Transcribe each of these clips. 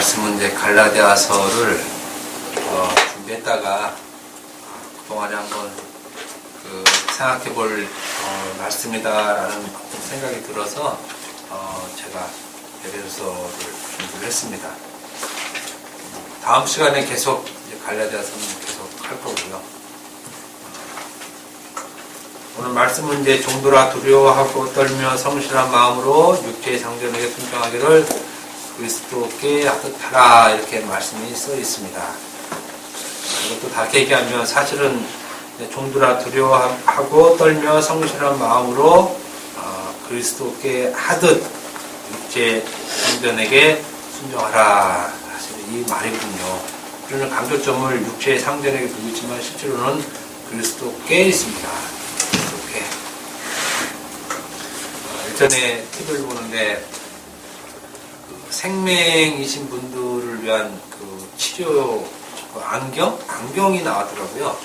말씀은 이제 갈라디아서를 준비했다가 그동안에 한번 생각해 볼 말씀이다라는 생각이 들어서 제가 에베소서를 준비를 했습니다. 다음 시간에 계속 갈라디아서는 계속 할 거고요. 오늘 말씀은 이제 종들아 두려워하고 떨며 성실한 마음으로 육체의 상전에게 순종하기를 그리스도께 하라 이렇게 말씀이 써 있습니다. 이것도 다 얘기하면 사실은 종들아 두려워하고 떨며 성실한 마음으로 그리스도께 하듯 육체 상전에게 순종하라. 사실 이 말이군요. 우리는 강조점을 육체의 상전에게 두고 있지만 실제로는 그리스도께 있습니다. 이렇게 일전에 TV를 보는데 생맹이신 분들을 위한 치료 안경이 나왔더라고요.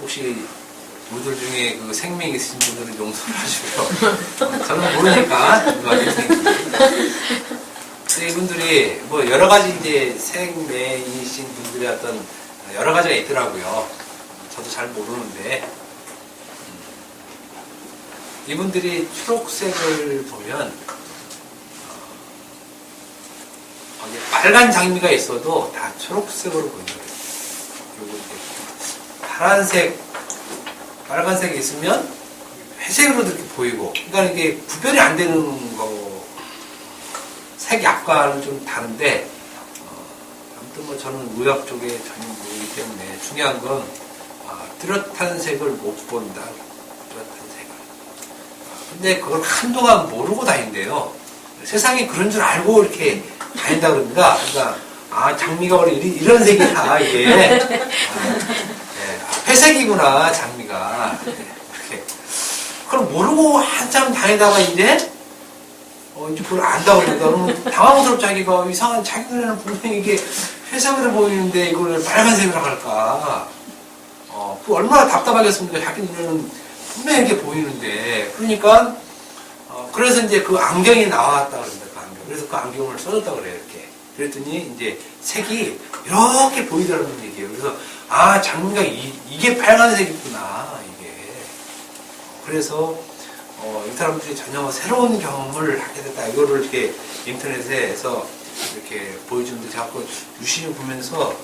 혹시 우리들 중에 생명이 있으신 분들은 용서를 하시고요. 저는 모르니까 누가 생명인지. 이분들이 여러 가지 이제 생명이신 분들의 어떤 여러 가지가 있더라고요. 저도 잘 모르는데 이분들이 초록색을 보면 빨간 장미가 있어도 다 초록색으로 보이는 거예요. 그리고 빨간색이 있으면 회색으로 이렇게 보이고, 그러니까 이게 구별이 안 되는 거, 색 약과는 좀 다른데, 아무튼 저는 의학 쪽에 전문이기 때문에 중요한 건 뚜렷한 색을 못 본다. 뚜렷한 색을. 근데 그걸 한동안 모르고 다닌대요. 세상에 그런 줄 알고 이렇게 다닌다 그럽니다. 그러니까 장미가 원래 이런 색이야 이게 회색이구나 장미가 이렇게. 그럼 모르고 한참 다니다가 이제 그걸 안다고 그러니까 당황스럽죠. 자기가 이상한 자기 눈에는 분명히 이게 회색으로 보이는데 이걸 빨간색으로 할까. 그 얼마나 답답하겠습니까. 자기 눈에는 분명히 이렇게 보이는데. 그러니까 그래서 이제 그 안경이 나왔다 그럽니다. 그 안경. 그래서 그 안경을 써줬다 그래요. 이렇게. 그랬더니 이제 색이 이렇게 보이더라는 얘기예요. 그래서 장미가 이게 빨간색이구나 이게. 그래서 이 사람들이 전혀 새로운 경험을 하게 됐다. 이거를 이렇게 인터넷에서 이렇게 보여주는데 자꾸 유심히 보면서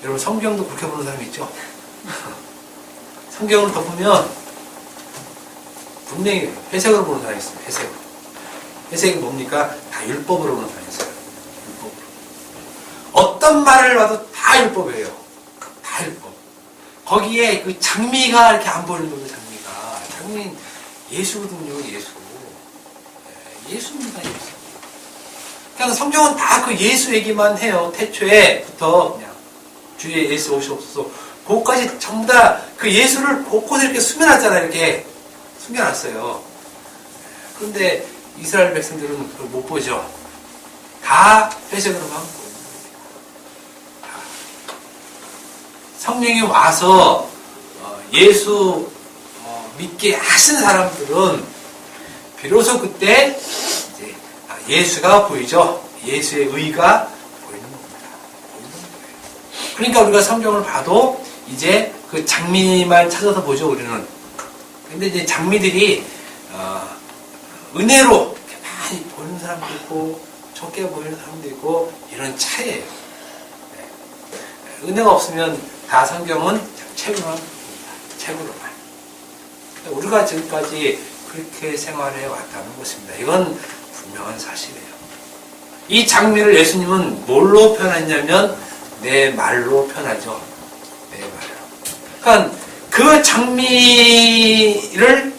여러분 성경도 그렇게 보는 사람이 있죠. 성경을 덮으면 분명히 회색으로 보는 사람이 있습니다. 회색으로. 회색이 뭡니까? 다 율법으로 보는 사람이 있어요. 율법으로. 어떤 말을 봐도 다 율법이에요. 다 율법. 거기에 그 장미가 이렇게 안 보이는 거예요. 장미는 예수거든요. 예수입니다. 예수. 그냥 성경은 다 그 예수 얘기만 해요. 태초에부터 그냥 주의 예수 오시옵소서. 그것까지 전부 다 그 예수를 곳곳에 이렇게 숨겨놨잖아요. 이렇게 숨겨놨어요. 그런데 이스라엘 백성들은 그걸 못 보죠. 다 회색으로만 보입니다. 성령이 와서 예수 믿게 하신 사람들은 비로소 그때 이제 예수가 보이죠. 예수의 의가 보이는 겁니다. 그러니까 우리가 성경을 봐도 이제 그 장미만 찾아서 보죠. 우리는. 근데 이제 장미들이 은혜로 이렇게 많이 보이는 사람도 있고 적게 보이는 사람도 있고 이런 차이예요. 네. 은혜가 없으면 다 성경은 책으로만 봅니다. 책으로만. 우리가 지금까지 그렇게 생활해 왔다는 것입니다. 이건 분명한 사실이에요. 이 장미를 예수님은 뭘로 표현했냐면 내 말로 표현하죠. 내 말로. 그러니까 그 장미를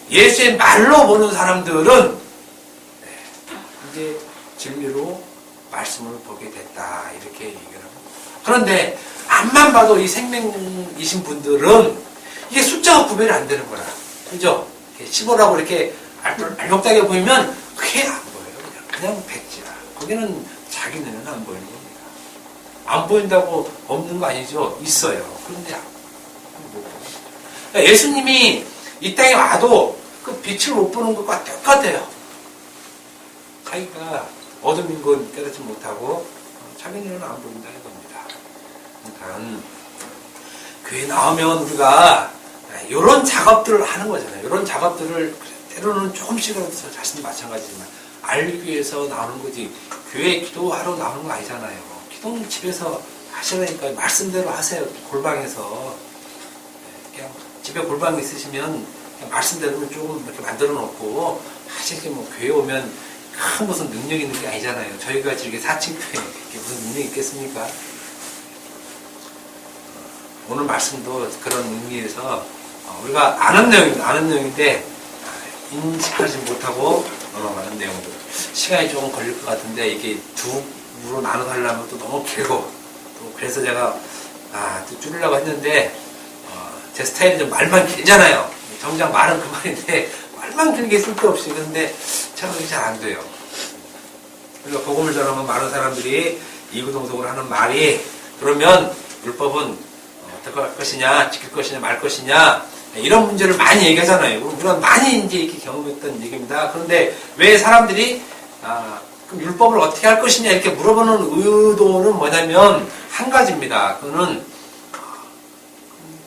예수의 말로 보는 사람들은 이제 진리로 말씀을 보게 됐다 이렇게 얘기를 합니다. 그런데 앞만 봐도 이 생명이신 분들은 이게 숫자가 구별이 안 되는 거야. 그죠? 15라고 이렇게 알록달록하게 보이면 그게 안 보여요. 그냥 백지야. 거기는 자기 눈에는 안 보이는 겁니다. 안 보인다고 없는 거 아니죠? 있어요. 그런데 못 보여요. 예수님이 이 땅에 와도 그 빛을 못 보는 것과 똑같아요. 자기가 어둠인 건 깨닫지 못하고 자기 눈에는 안 보인다는 겁니다. 그러니까 교회 나오면 우리가 이런 작업들을 하는 거잖아요. 이런 작업들을 때로는 조금씩이라도 자신도 마찬가지지만 알기 위해서 나오는 거지 교회 기도하러 나오는 거 아니잖아요. 기도는 집에서 하시라니까 말씀대로 하세요. 골방에서 그냥 집에 골방 있으시면 그냥 말씀대로 조금 이렇게 만들어 놓고 하시게 뭐 교회 오면 큰 무슨 능력 있는 게 아니잖아요. 저희가 이렇게 4층 교회 무슨 능력 있겠습니까? 오늘 말씀도 그런 의미에서 우리가 아는 내용인데 인식하지 못하고 넘어가는 내용들. 시간이 조금 걸릴 것 같은데 이게 두 부로 나눠서 하려면 또 너무 길고 또 그래서 제가 또 줄이려고 했는데 제 스타일이 좀 말만 길잖아요. 정작 말은 그만인데 말만 길게 쓸데없이 그런데 제가 그게 잘 안 돼요. 그러니까 복음을 전하면 많은 사람들이 이구동성으로 하는 말이 그러면 율법은 어떻게 할 것이냐, 지킬 것이냐, 말 것이냐 이런 문제를 많이 얘기하잖아요. 우리가 많이 이제 이렇게 경험했던 얘기입니다. 그런데 왜 사람들이 그럼 율법을 어떻게 할 것이냐 이렇게 물어보는 의도는 뭐냐면 한 가지입니다. 그거는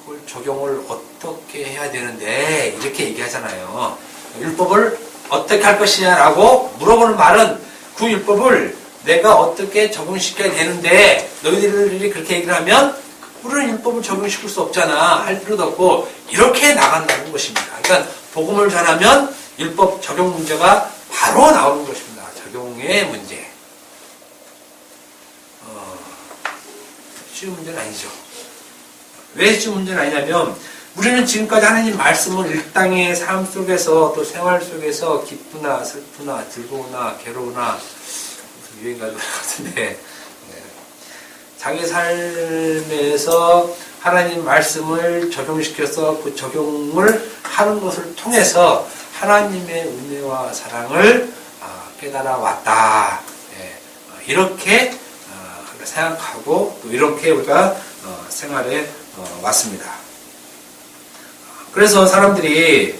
그걸 적용을 어떻게 해야 되는데 이렇게 얘기하잖아요. 율법을 어떻게 할 것이냐라고 물어보는 말은 그 율법을 내가 어떻게 적용시켜야 되는데 너희들이 그렇게 얘기를 하면 우리는 율법을 적용시킬 수 없잖아 할 필요도 없고 이렇게 나간다는 것입니다. 그러니까 복음을 전하면 율법 적용 문제가 바로 나오는 것입니다. 적용의 문제. 쉬운 문제는 아니죠. 왜 쉬운 문제는 아니냐면 우리는 지금까지 하나님 말씀을 일당의 삶 속에서 또 생활 속에서 기쁘나 슬프나 즐거우나 괴로우나 유행가도 같은데 자기 삶에서 하나님 말씀을 적용시켜서 그 적용을 하는 것을 통해서 하나님의 은혜와 사랑을 깨달아 왔다. 이렇게 생각하고 또 이렇게 우리가 생활해 왔습니다. 그래서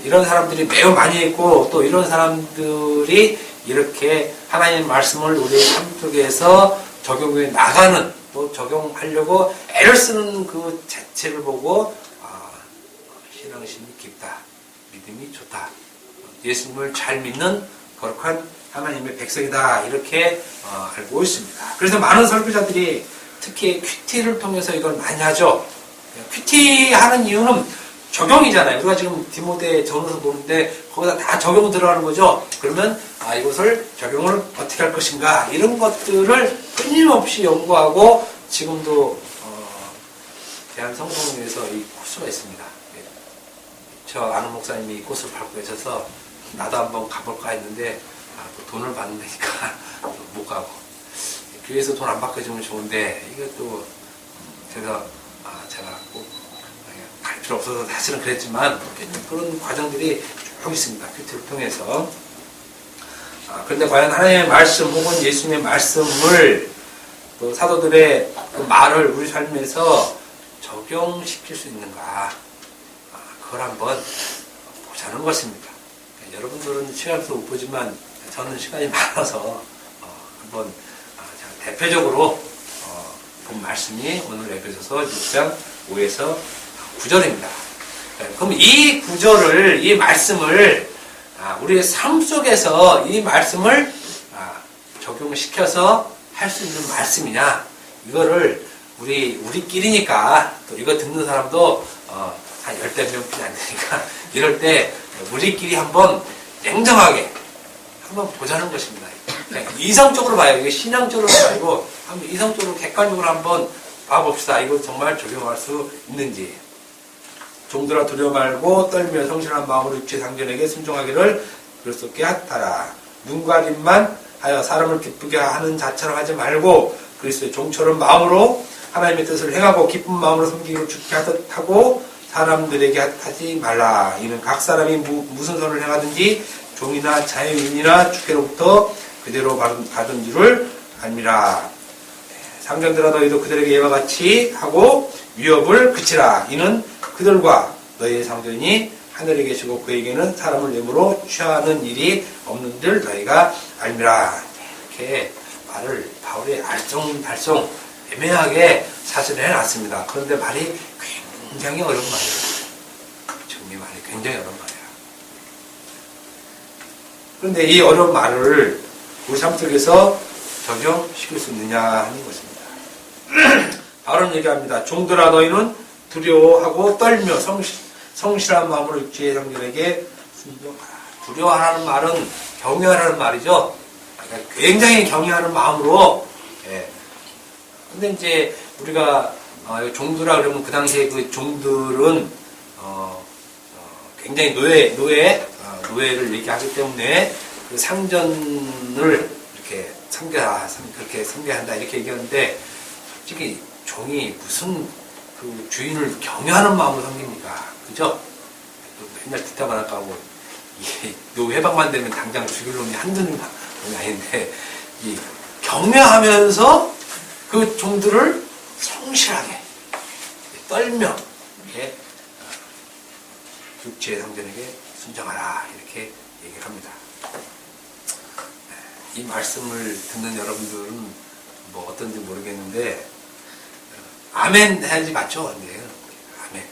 이런 사람들이 매우 많이 있고 또 이런 사람들이 이렇게 하나님 말씀을 우리 삶 속에서 적용해 나가는 또 적용하려고 애를 쓰는 그 자체를 보고 신앙심이 깊다. 믿음이 좋다. 예수님을 잘 믿는 거룩한 하나님의 백성이다. 이렇게 알고 있습니다. 그래서 많은 설교자들이 특히 큐티를 통해서 이걸 많이 하죠. 큐티 하는 이유는 적용이잖아요. 우리가 지금 디모데 전후서 보는데 거기다 다 적용 들어가는 거죠. 그러면 이것을 적용을 어떻게 할 것인가 이런 것들을 끊임없이 연구하고 지금도 대한성공회에서 이 코스가 있습니다. 저 아는 목사님이 이 코스를 밟고 계셔서 나도 한번 가볼까 했는데 돈을 받는다니까 못 가고 교회에서 돈 안 받아주면 좋은데 이것도 그래서 제가 꼭 갈 필요 없어서 사실은 그랬지만 그런 과정들이 쭉 있습니다. 큐티를 통해서. 그런데 과연 하나님의 말씀 혹은 예수님의 말씀을 또 사도들의 그 말을 우리 삶에서 적용시킬 수 있는가 그걸 한번 보자는 것입니다. 여러분들은 시간도 못 보지만 저는 시간이 많아서 한번 대표적으로 본 말씀이 오늘 에베소서 6장 5에서 9절입니다. 그럼 이 구절을, 이 말씀을 우리의 삶 속에서 이 말씀을 적용시켜서 할 수 있는 말씀이냐 이거를 우리끼리니까 또 이거 듣는 사람도 한 10대 명뿐이 안 되니까 이럴 때 우리끼리 한번 냉정하게 한번 보자는 것입니다. 이성적으로 봐요. 이게 신앙적으로 말고 한번 이성적으로 객관적으로 한번 봐봅시다. 이거 정말 적용할 수 있는지. 종들아 두려워 말고 떨며 성실한 마음으로 육체 상전에게 순종하기를 그리스도께 하라. 눈과 입만 하여 사람을 기쁘게 하는 자처럼 하지 말고 그리스도의 종처럼 마음으로 하나님의 뜻을 행하고 기쁜 마음으로 섬기기로 죽게 하고 사람들에게 하지 말라. 이는 각 사람이 무슨 선을 행하든지 종이나 자유인이나 주께로부터 그대로 받은 줄을 알미라. 상전들아 너희도 그들에게 이와 같이 하고 위협을 그치라. 이는 그들과 너희의 상전이 하늘에 계시고 그에게는 사람을 예물로 취하는 일이 없는 줄 너희가 알미라. 이렇게 말을 바울이 알쏭달쏭 애매하게 사실을 해놨습니다. 그런데 말이 굉장히 어려운 말이에요. 지금 이 말이 굉장히 어려운 말이에요. 그런데 이 어려운 말을 우리 삶 속에서 적용시킬 수 있느냐 하는 것입니다. 바울은 얘기합니다. 종들아 너희는 두려워하고 떨며 성실한 마음으로 육체의 상전에게 순종하라. 두려워하라는 말은 경외하라는 말이죠. 그러니까 굉장히 경외하는 마음으로. 예. 근데 이제 우리가 종들아 그러면 그 당시에 그 종들은 굉장히 노예를 얘기하기 때문에 그 상전을 이렇게 그렇게 섬겨한다 이렇게 얘기하는데 솔직히 종이 무슨 그 주인을 경외하는 마음으로 섬깁니까? 그죠? 맨날 뒷담화 안 까고 요 해방만 되면 당장 죽일 놈이 한두 놈이 아닌데 이 경외하면서 그 종들을 성실하게 떨며 이렇게 육체의 상전에게 순종하라 이렇게 얘기를 합니다. 이 말씀을 듣는 여러분들은 뭐 어떤지 모르겠는데 아멘 해야지 맞죠? 네. 아멘.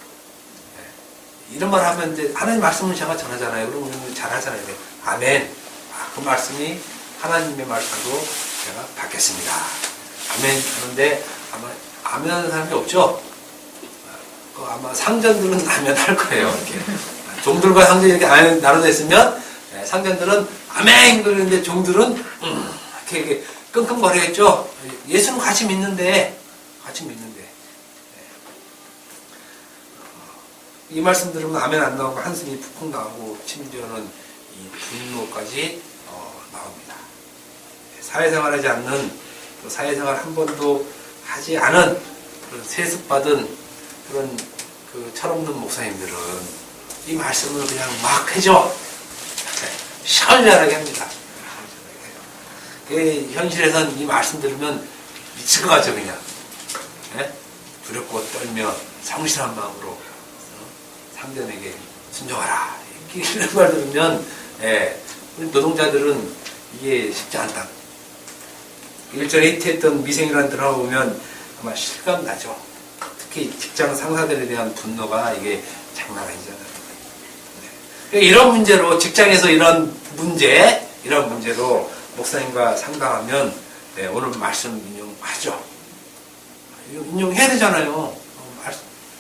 이런 말 하면 이제 하나님 말씀을 제가 전하잖아요. 그러면 잘 하잖아요. 네. 아멘. 그 말씀이 하나님의 말씀으로 제가 받겠습니다. 아멘 하는데 아마 아멘 하는 사람이 없죠? 아마 상전들은 아멘 할 거예요. 이렇게. 종들과 상전이 이렇게 나눠져 있으면 상전들은 아멘 그러는데 종들은 이렇게 끙끙거리겠죠. 예수는 같이 믿는데 이 말씀 들으면 아멘 안 나오고 한숨이 푹푹 나오고 심지어는 이 분노까지 나옵니다. 사회생활하지 않는 또 사회생활 한 번도 하지 않은 그런 세습받은 그런 그 철없는 목사님들은 이 말씀을 그냥 막 해줘 시원시원하게 합니다. 현실에선 이 말씀 들으면 미칠 것 같죠 그냥. 두렵고 떨며 성실한 마음으로 상전에게 순종하라 이런 말 들으면 우리 노동자들은 이게 쉽지 않다. 일전에 히트했던 미생이라는 드라마 보면 아마 실감 나죠. 특히 직장 상사들에 대한 분노가 이게 장난 아니잖아요. 이런 문제로 직장에서 이런 문제로 목사님과 상담하면 오늘 말씀 인용하죠. 인용해야 되잖아요.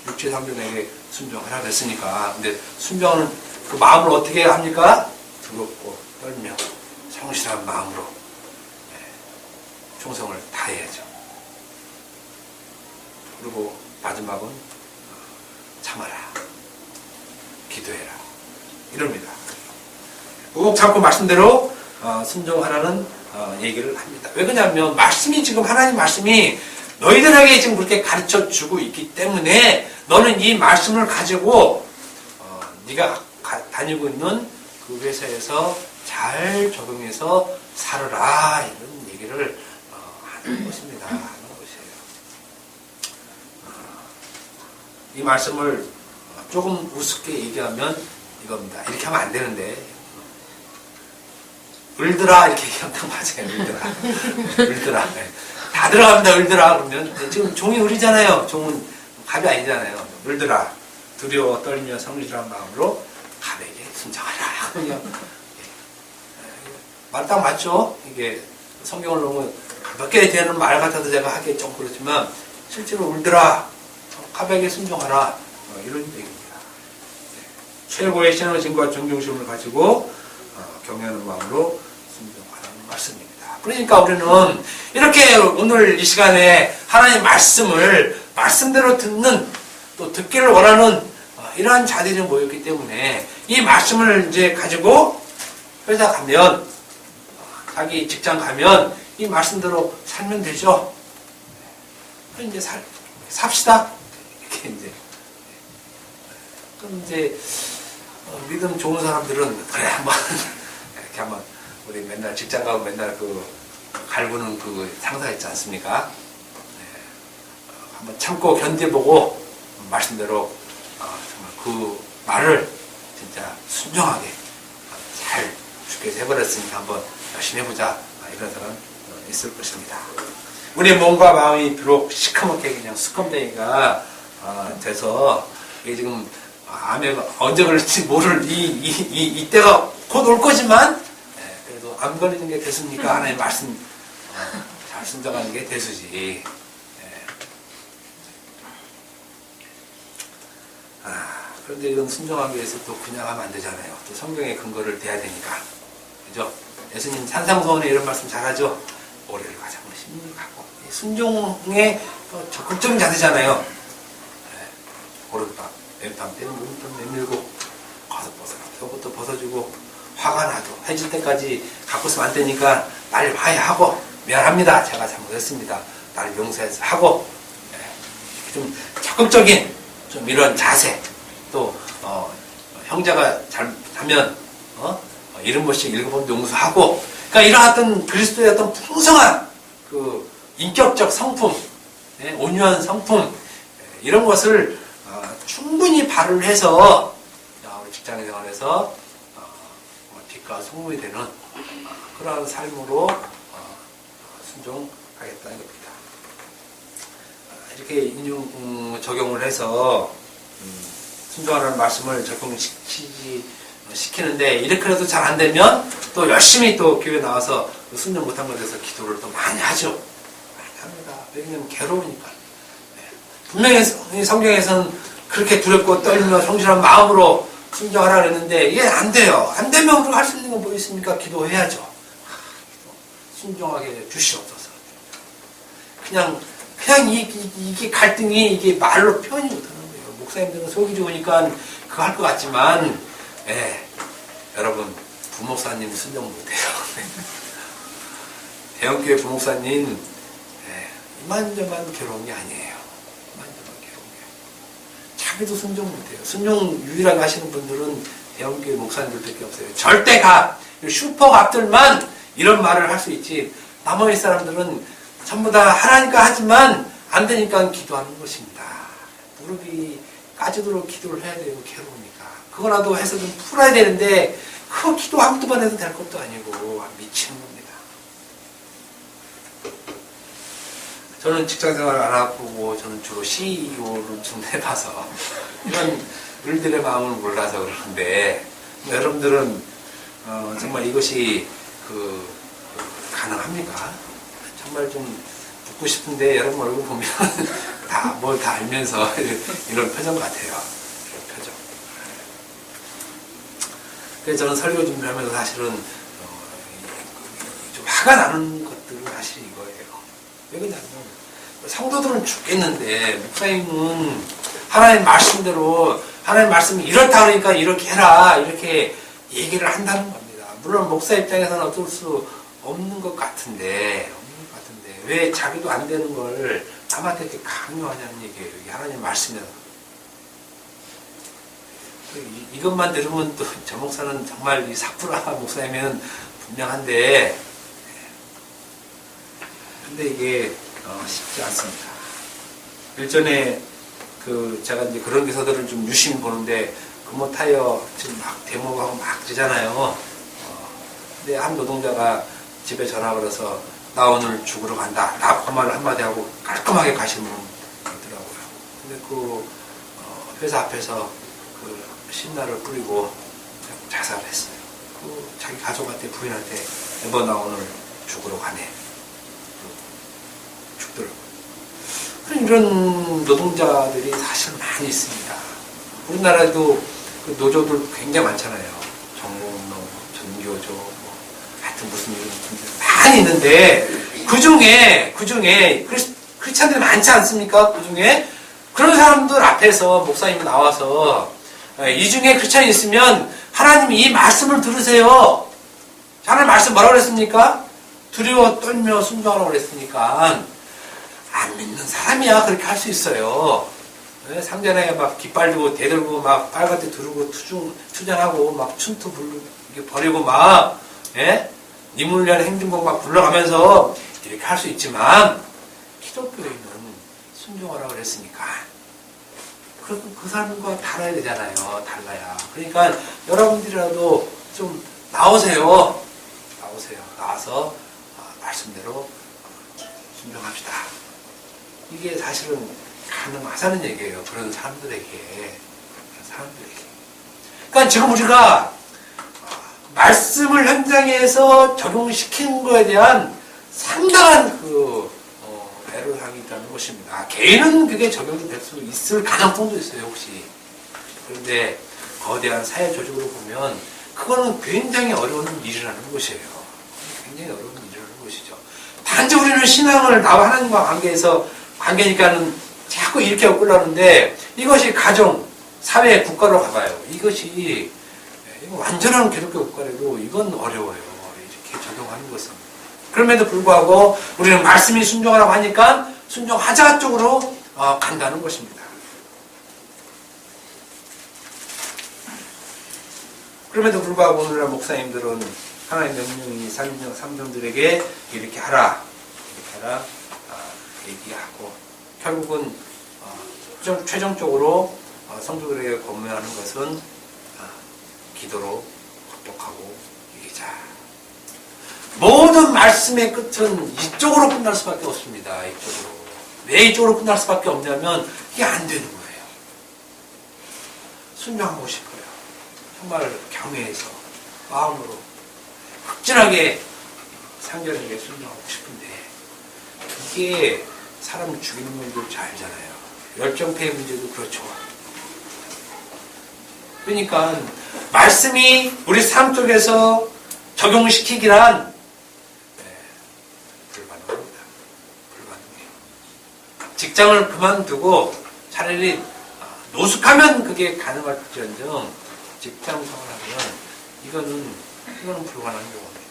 육체 상전에게 순종하라 그랬으니까. 근데 순종은 그 마음을 어떻게 합니까? 두렵고 떨며 성실한 마음으로 충성을 다해야죠. 그리고 마지막은 참아라. 기도해라. 이럽니다. 꼭 참고 말씀대로 순종하라는 얘기를 합니다. 왜 그러냐면 말씀이 지금 하나님 말씀이 너희들에게 지금 그렇게 가르쳐 주고 있기 때문에 너는 이 말씀을 가지고 네가 다니고 있는 그 회사에서 잘 적용해서 살아라 이런 얘기를 하는 것입니다. 하는 것이에요. 이 말씀을 조금 우습게 얘기하면 이겁니다. 이렇게 하면 안 되는데 을들아 이렇게 얘기하면 맞아요. 을들아. 다 들어갑니다. 을들아 그러면 지금 종이 을이잖아요. 종은 갑이 아니잖아요. 을들아 두려워 떨며 성실한 마음으로 갑에게 순종하라. 그냥 말 딱 맞죠? 이게 성경을 너무 가볍게 되는 말 같아서 제가 하기 좀 그렇지만 실제로 을들아 갑에게 순종하라 이런 얘기입니다. 최고의 신앙심과 존경심을 가지고 경외하는 마음으로 순종하라는 말씀입니다. 그러니까 우리는 이렇게 오늘 이 시간에 하나님의 말씀을 말씀대로 듣는 또 듣기를 원하는 이러한 자들이 모였기 때문에 이 말씀을 이제 가지고 회사 가면 자기 직장 가면 이 말씀대로 살면 되죠. 이제 삽시다. 이렇게 이제 그럼 이제 믿음 좋은 사람들은 그래 한번 이렇게 한번 우리 맨날 직장 가고 맨날 그 갈구는 그 상사 있지 않습니까? 한번 참고 견뎌보고 말씀대로 정말 그 말을 진짜 순종하게 잘 주께서 해버렸으니까 한번 열심히 해보자 이런 사람 있을 것입니다. 우리의 몸과 마음이 비록 시커멓게 그냥 수컴댕이가 돼서 이게 지금 암에 언제 걸릴지 모를 이때가 곧 올 거지만 그래도 안 걸리는 게 대수니까 하나님 말씀 잘 순종하는 게 대수지. 그런데 이런 순종하기 위해서 또 그냥 하면 안 되잖아요. 또 성경의 근거를 대야 되니까. 그죠? 예수님 산상수훈에 이런 말씀 잘하죠? 오래를 가자고 심리를 갖고. 순종의 적극적인 자세잖아요. 오른밤, 왼밤 때는 오른밤 내밀고, 겉옷벗어라. 속옷도 벗어주고, 화가 나도 해질 때까지 갖고 있으면 안 되니까 날 화해하고, 미안합니다. 제가 잘못했습니다. 나를 용서해서 하고, 좀 적극적인 좀 이런 자세. 또 형제가 잘하면 이런 것씩 읽어보면 용서하고, 그러니까 이런 어떤 그리스도의 어떤 풍성한 그 인격적 성품, 온유한 성품, 이런 것을 충분히 발휘를 해서 우리 직장 생활에서 빛과 소금이 되는 그러한 삶으로 순종하겠다는 겁니다. 이렇게 적용을 해서 순종하라는 말씀을 적용시키는데, 이렇게라도 잘 안 되면 또 열심히 또 교회 나와서 순종 못한 것에 대해서 기도를 또 많이 하죠. 많이 합니다. 왜냐면 괴로우니까. 분명히 성경에서는 그렇게 두렵고 떨리며 성실한 마음으로 순종하라 그랬는데 이게 안 돼요. 안 되면 우리가 할 수 있는 건 뭐 있습니까? 기도해야죠. 순종하게 주시옵소서. 그냥 이게 갈등이 이게 말로 표현이 못하는 거예요. 목사님들은 속이 좋으니까 그거 할 것 같지만, 여러분, 부목사님 순종 못해요. 대형교회 부목사님, 이만저만 괴로운 게 아니에요. 이만저만 괴로운 게. 자기도 순종 못해요. 순종 유일하게 하시는 분들은 대형교회 목사님들밖에 없어요. 절대갑, 슈퍼갑들만 이런 말을 할 수 있지, 나머지 사람들은 전부 다 하라니까 하지만 안 되니까 기도하는 것입니다. 무릎이 까지도록 기도를 해야 돼요. 괴로우니까. 그거라도 해서 좀 풀어야 되는데 그 기도 한두 번 해도 될 것도 아니고 미치는 겁니다. 저는 직장생활을 안 하고 저는 주로 CEO를 좀 해봐서 이런 일들의 마음을 몰라서 그러는데, 여러분들은 정말 이것이 가능합니까? 정말 좀 묻고 싶은데 여러분 얼굴 보면 뭘 다 알면서 이런 표정 같아요. 이런 표정. 그래서 저는 설교 준비를 하면서 사실은 좀 화가 나는 것들은 사실 이거예요. 왜 그러냐면 성도들은 죽겠는데 목사님은 하나님 말씀대로 하나님 말씀이 이렇다 그러니까 이렇게 해라 이렇게 얘기를 한다는 겁니다. 물론 목사 입장에서는 어쩔 수 없는 것 같은데 왜 자기도 안 되는 걸 남한테 이렇게 강요하냐는 얘기예요. 이게 하나님 말씀이다. 이것만 들으면 또 저 목사는 정말 이 사쿠라 목사이면 분명한데, 근데 이게 쉽지 않습니다. 일전에 제가 이제 그런 기사들을 좀 유심히 보는데, 금호타이어 지금 막 데모하고 막 그러잖아요. 근데 한 노동자가 집에 전화 걸어서 나 오늘 죽으러 간다. 나 그 말을 한마디 하고 깔끔하게 가시는 분 있더라고요. 근데 회사 앞에서 신나를 뿌리고 자살을 했어요. 자기 가족한테, 부인한테 여보 나 오늘 죽으러 가네. 죽더라고요. 이런 노동자들이 사실 많이 있습니다. 우리나라에도 노조들 굉장히 많잖아요. 전공노, 전교조, 하여튼 무슨 이런 분들 많이 있는데 그 중에 크리스찬들이 많지 않습니까? 그 중에 그런 사람들 앞에서 목사님이 나와서 이 중에 크리스찬이 있으면 하나님이 이 말씀을 들으세요. 하나님 말씀 뭐라고 그랬습니까? 두려워 떨며 순종하라고 그랬으니까 안 믿는 사람이야 그렇게 할 수 있어요. 상전에 막 깃발 들고 대들고 막 빨갛게 두르고 투쟁하고 막 춘투 버리고 막 님을 위한 행진곡 막 불러가면서 이렇게 할 수 있지만 기독교인은 순종하라고 그랬으니까 그 사람과 달라야 되잖아요. 달라야. 그러니까 여러분들이라도 좀 나오세요. 나와서 말씀대로 순종합시다. 이게 사실은 가능하다는 얘기예요. 그런 사람들에게. 그러니까 지금 우리가 말씀을 현장에서 적용시키는 거에 대한 상당한 애로사항이 있다는 것입니다. 개인은 그게 적용이 될 수 있을 가능성도 있어요, 혹시. 그런데 거대한 사회 조직으로 보면 그거는 굉장히 어려운 일이라는 것이에요. 굉장히 어려운 일이라는 것이죠. 단지 우리는 신앙을 나와 하나님과 관계니까는 자꾸 이렇게 끌려오는데 이것이 가정, 사회, 국가로 가봐요. 이것이 완전한 기독교 국가라도 이건 어려워요. 이렇게 적용하는 것은. 그럼에도 불구하고 우리는 말씀이 순종하라고 하니까 순종하자 쪽으로 간다는 것입니다. 그럼에도 불구하고 오늘날 목사님들은 하나님의 명령이 삼성들에게 이렇게 하라 얘기하고 결국은 최종적으로 성도들에게 권면하는 것은 기도로 극복하고 이기자. 모든 말씀의 끝은 이쪽으로 끝날 수밖에 없습니다. 이쪽으로. 왜 이쪽으로 끝날 수밖에 없냐면 이게 안 되는 거예요. 순종하고 싶어요. 정말 경외해서 마음으로 극진하게 상전에게 순종하고 싶은데 이게 사람을 죽이는 문제도 잘 알잖아요. 열정페이 문제도 그렇죠. 그러니까 말씀이 우리 삶 속에서 적용시키기란 불가능합니다. 불가능해요. 직장을 그만두고 차라리 노숙하면 그게 가능할지언정 직장 생활하면 이거는 불가능한 경우입니다.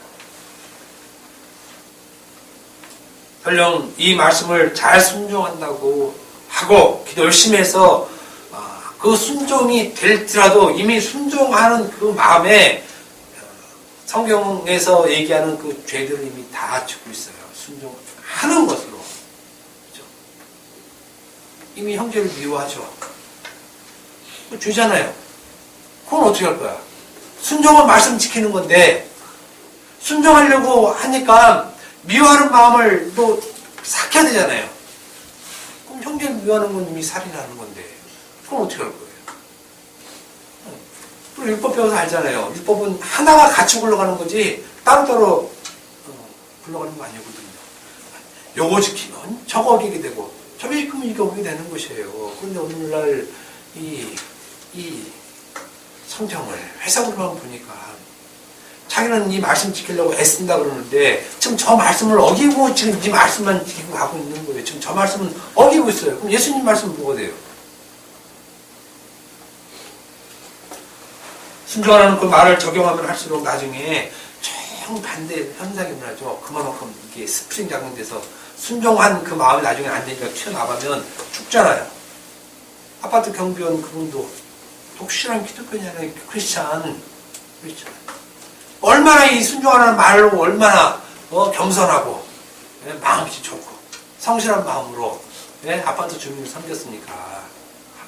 설령 이 말씀을 잘 순종한다고 하고 기도 열심히 해서 그 순종이 될지라도 이미 순종하는 그 마음에 성경에서 얘기하는 그 죄들을 이미 다 짓고 있어요. 순종하는 것으로. 그렇죠? 이미 형제를 미워하죠. 그 죄잖아요. 그건 어떻게 할 거야? 순종은 말씀 지키는 건데 순종하려고 하니까 미워하는 마음을 또 삭혀야 되잖아요. 그럼 형제를 미워하는 건 이미 살인하는 건데 그럼 어떻게 할 거예요? 그리고 율법 배워서 알잖아요. 율법은 하나가 같이 굴러가는 거지 따로따로 굴러가는 거 아니거든요. 요거 지키면 저거 어기게 되고 저거 지키면 이게 어기게 되는 것이에요. 그런데 오늘날 이 성경을 해석으로만 보니까 자기는 이 말씀 지키려고 애쓴다 그러는데 지금 저 말씀을 어기고 지금 이 말씀만 지키고 가고 있는 거예요. 지금 저 말씀은 어기고 있어요. 그럼 예수님 말씀은 뭐가 돼요? 순종하는 그 말을 적용하면 할수록 나중에 정반대 현상이 일어나죠. 그만큼 이게 스프링 작용돼서 순종한 그 마음이 나중에 안 되니까 튀어나가면 죽잖아요. 아파트 경비원 그분도 독실한 기독교냐는 크리스찬. 얼마나 이 순종하는 말로 얼마나 겸손하고 마음이 좋고 성실한 마음으로 아파트 주민을 섬겼으니까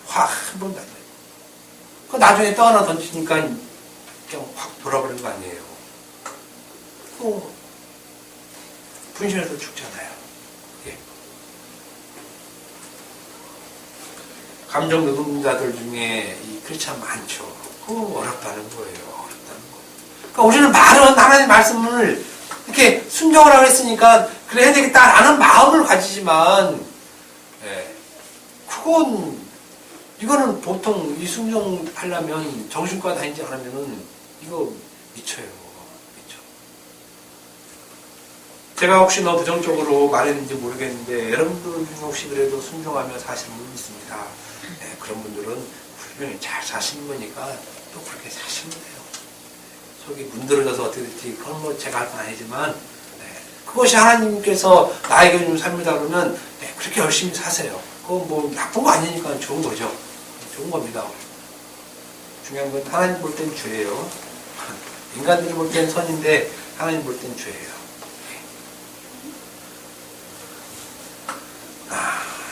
화 한 번도 안 나요. 그 나중에 떠 하나 던지니까 그냥 확 돌아버린 거 아니에요. 또 분신해서 죽잖아요. 예. 감정 노동자들 중에 이 크리스찬 많죠. 그거 어렵다는 거예요. 그러니까 우리는 말은 하나님 말씀을 이렇게 순종을 하고 했으니까 그래야 되겠다라는 마음을 가지지만 이거는 보통 이 순종하려면 정신과 다니지 않으면은 이거 미쳐요. 미쳐. 제가 혹시 너무 부정적으로 말했는지 모르겠는데 여러분들 중에 혹시 그래도 순종하며 사시는 분 있습니다. 그런 분들은 분명히 잘 사시는 거니까 또 그렇게 사시면 돼요. 속이 문드러져서 어떻게 될지 그건 뭐 제가 할 건 아니지만 그것이 하나님께서 나에게 준 삶이다 그러면 그렇게 열심히 사세요. 그건 뭐 나쁜 거 아니니까 좋은 거죠. 좋은 겁니다. 중요한 건 하나님 볼 땐 죄예요. 인간들이 볼 땐 선인데 하나님 볼 땐 죄예요.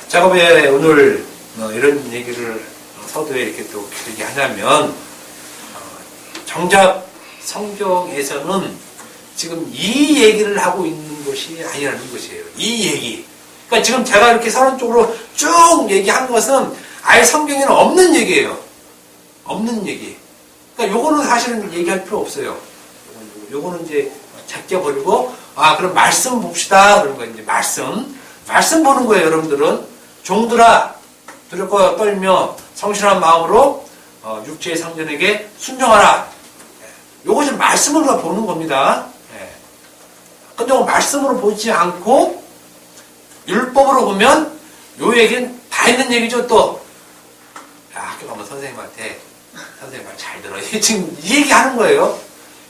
제가 왜 오늘 이런 얘기를 서두에 이렇게 또 길게 하냐면 정작 성경에서는 지금 이 얘기를 하고 있는 있는 것이 아니라는 것이에요. 이 얘기. 그러니까 지금 제가 이렇게 서론적으로 쭉 얘기한 것은 아예 성경에는 없는 얘기예요. 없는 얘기. 그러니까 요거는 사실은 얘기할 필요 없어요. 요거는 이제 제껴버리고, 그럼 말씀 봅시다. 그런 거 이제 말씀 보는 거예요, 여러분들은. 종들아, 두렵고 떨며 성실한 마음으로 육체의 상전에게 순종하라. 요거 지금 말씀으로 보는 겁니다. 근데 말씀으로 보지 않고 율법으로 보면 요 얘기는 다 있는 얘기죠. 또 학교 가면 선생님한테 선생님 말 잘 들어. 지금 이 얘기하는 거예요.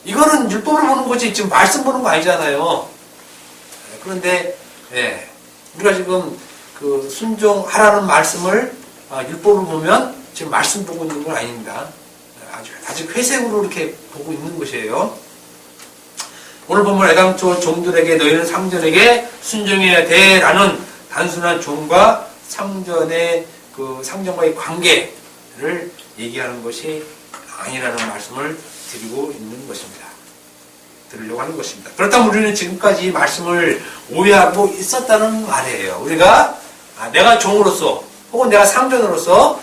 이거는 율법으로 보는 거지 지금 말씀 보는 거 아니잖아요. 그런데 우리가 지금 그 순종하라는 말씀을 율법으로 보면 지금 말씀 보고 있는 건 아닙니다. 아직 회색으로 이렇게 보고 있는 것이에요. 오늘 본문 애당초 종들에게 너희는 상전에게 순종해야 돼라는 단순한 종과 상전의 그 상전과의 관계를 얘기하는 것이 아니라는 말씀을 드리고 있는 것입니다. 들으려고 하는 것입니다. 그렇다면 우리는 지금까지 말씀을 오해하고 있었다는 말이에요. 우리가 내가 종으로서 혹은 내가 상전으로서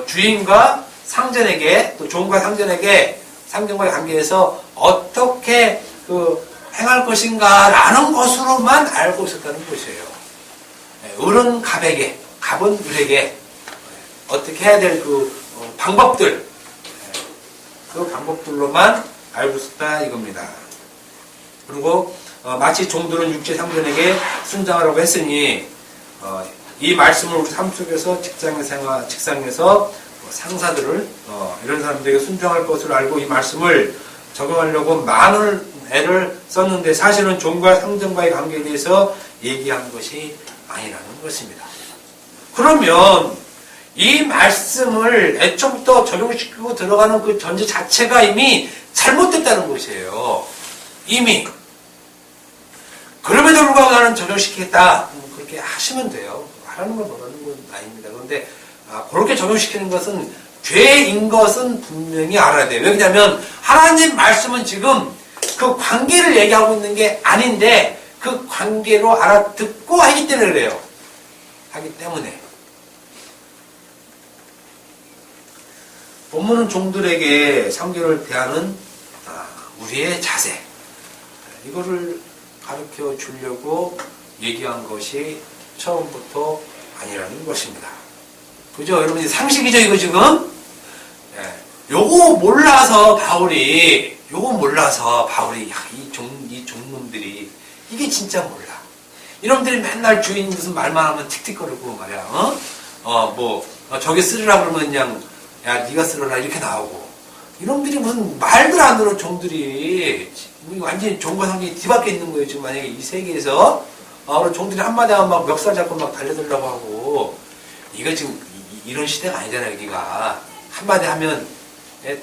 주인과 상전에게 또 종과 상전에게 상전과의 관계에서 어떻게 행할 것인가라는 것으로만 알고 있었다는 것이에요. 을은 갑에게, 갑은 을에게 어떻게 해야 될 방법들, 그 방법들로만 알고 있었다 이겁니다. 그리고 마치 종들은 육체 상전에게 순종하라고 했으니 이 말씀을 우리 삶 속에서 직장에서 상사들을 이런 사람들에게 순종할 것을 알고 이 말씀을 적용하려고 많은 애를 썼는데 사실은 종과 상전과의 관계에 대해서 얘기한 것이 아니라는 것입니다. 그러면 이 말씀을 애초부터 적용시키고 들어가는 그 전제 자체가 이미 잘못됐다는 것이에요. 이미. 그럼에도 불구하고 나는 적용시키겠다. 그렇게 하시면 돼요. 하라는 걸 모르는 건 아닙니다. 그런데 그렇게 적용시키는 것은 죄인 것은 분명히 알아야 돼요. 왜냐하면 하나님 말씀은 지금 그 관계를 얘기하고 있는 게 아닌데 그 관계로 알아듣고 하기 때문에 그래요. 하기 때문에. 본문은 종들에게 상전을 대하는 우리의 자세, 이거를 가르쳐 주려고 얘기한 것이 처음부터 아니라는 것입니다. 그죠? 여러분, 상식이죠, 이거 지금? 요거 몰라서 바울이, 이 종놈들이, 이게 진짜 몰라. 이놈들이 맨날 주인 무슨 말만 하면 틱틱거리고 말이야, 저기 쓰리라 그러면 그냥, 야, 네가 쓰러라, 이렇게 나오고. 이놈들이 무슨 말들 안 들어, 종들이. 완전히 종과 상전이 뒤바뀌어 있는 거예요, 지금 만약에 이 세계에서. 종들이 한마디 하면 막 멱살 잡고 막 달려들려고 하고. 이거 지금, 이런 시대가 아니잖아요, 여기가. 한마디 하면,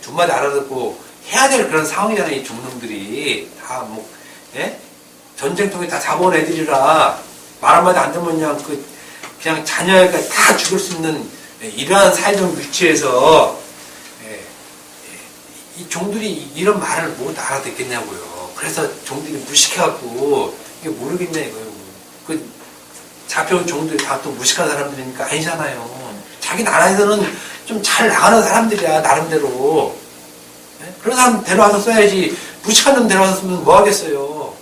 두 마디 알아듣고 해야 될 그런 상황이잖아요, 이 종놈들이. 다 전쟁통에 다 잡아온 애들이라, 말 한마디 안 들으면 그냥 자녀까지 다 죽일 수 있는 이러한 사회적 위치에서 이 종들이 이런 말을 못 알아듣겠냐고요. 그래서 종들이 무식해갖고 이게 모르겠냐 이거예요. 잡혀온 종들이 다 또 무식한 사람들이니까 아니잖아요. 자기 나라에서는 좀 잘 나가는 사람들이야, 나름대로. 그런 사람 데려와서 써야지. 무식한 놈 데려와서 쓰면 뭐 하겠어요.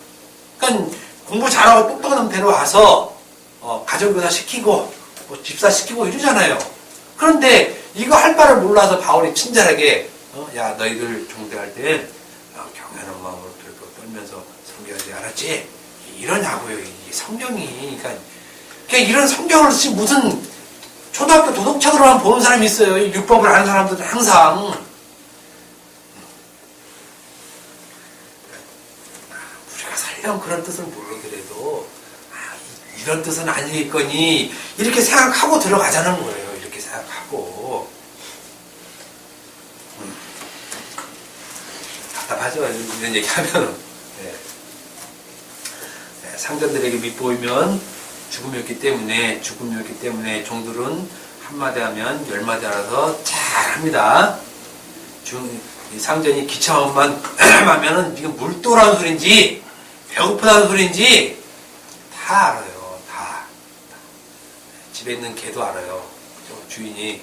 그러니까 공부 잘하고 똑똑한 놈 데려와서 가정교사 시키고 집사 시키고 이러잖아요. 그런데 이거 할 바를 몰라서 바울이 친절하게 야, 너희들 종대할 때 경외하는 마음으로 들고 떨면서 섬겨야지, 알았지? 이러냐고요. 이 성경이. 그러니까 이런 성경을 지금 무슨 초등학교 도덕책으로만 보는 사람이 있어요. 이 율법을 아는 사람들은 항상. 우리가 설령 그런 뜻을 모르더라도 이런 뜻은 아니겠거니 이렇게 생각하고 들어가자는 거예요. 이렇게 생각하고. 답답하죠. 이런 얘기하면. 상전들에게 밑보이면 죽음이었기 때문에 종들은 한마디 하면 열마디 알아서 잘합니다. 상전이 기차만 하면은 이게 물도라는 소린지 배고프다는 소리인지 다 알아요. 다. 집에 있는 개도 알아요. 주인이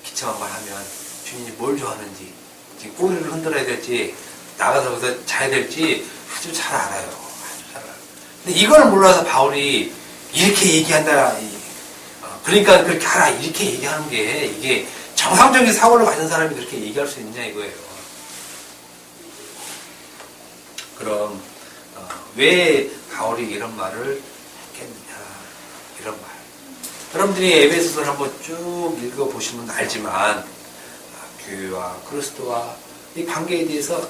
기침한 말 하면 주인이 뭘 좋아하는지, 지금 꼬리를 흔들어야 될지, 나가서 거기서 자야 될지 아주 잘 알아요. 아주 잘 알아요. 근데 이걸 몰라서 바울이 이렇게 얘기한다. 그러니까 그렇게 하라. 이렇게 얘기하는 게 이게 정상적인 사고를 가진 사람이 그렇게 얘기할 수 있느냐 이거예요. 그럼 왜 바울이 이런 말을 했겠느냐. 이런 말. 여러분들이 에베소서를 한번 쭉 읽어보시면 알지만 교회와 그리스도와 이 관계에 대해서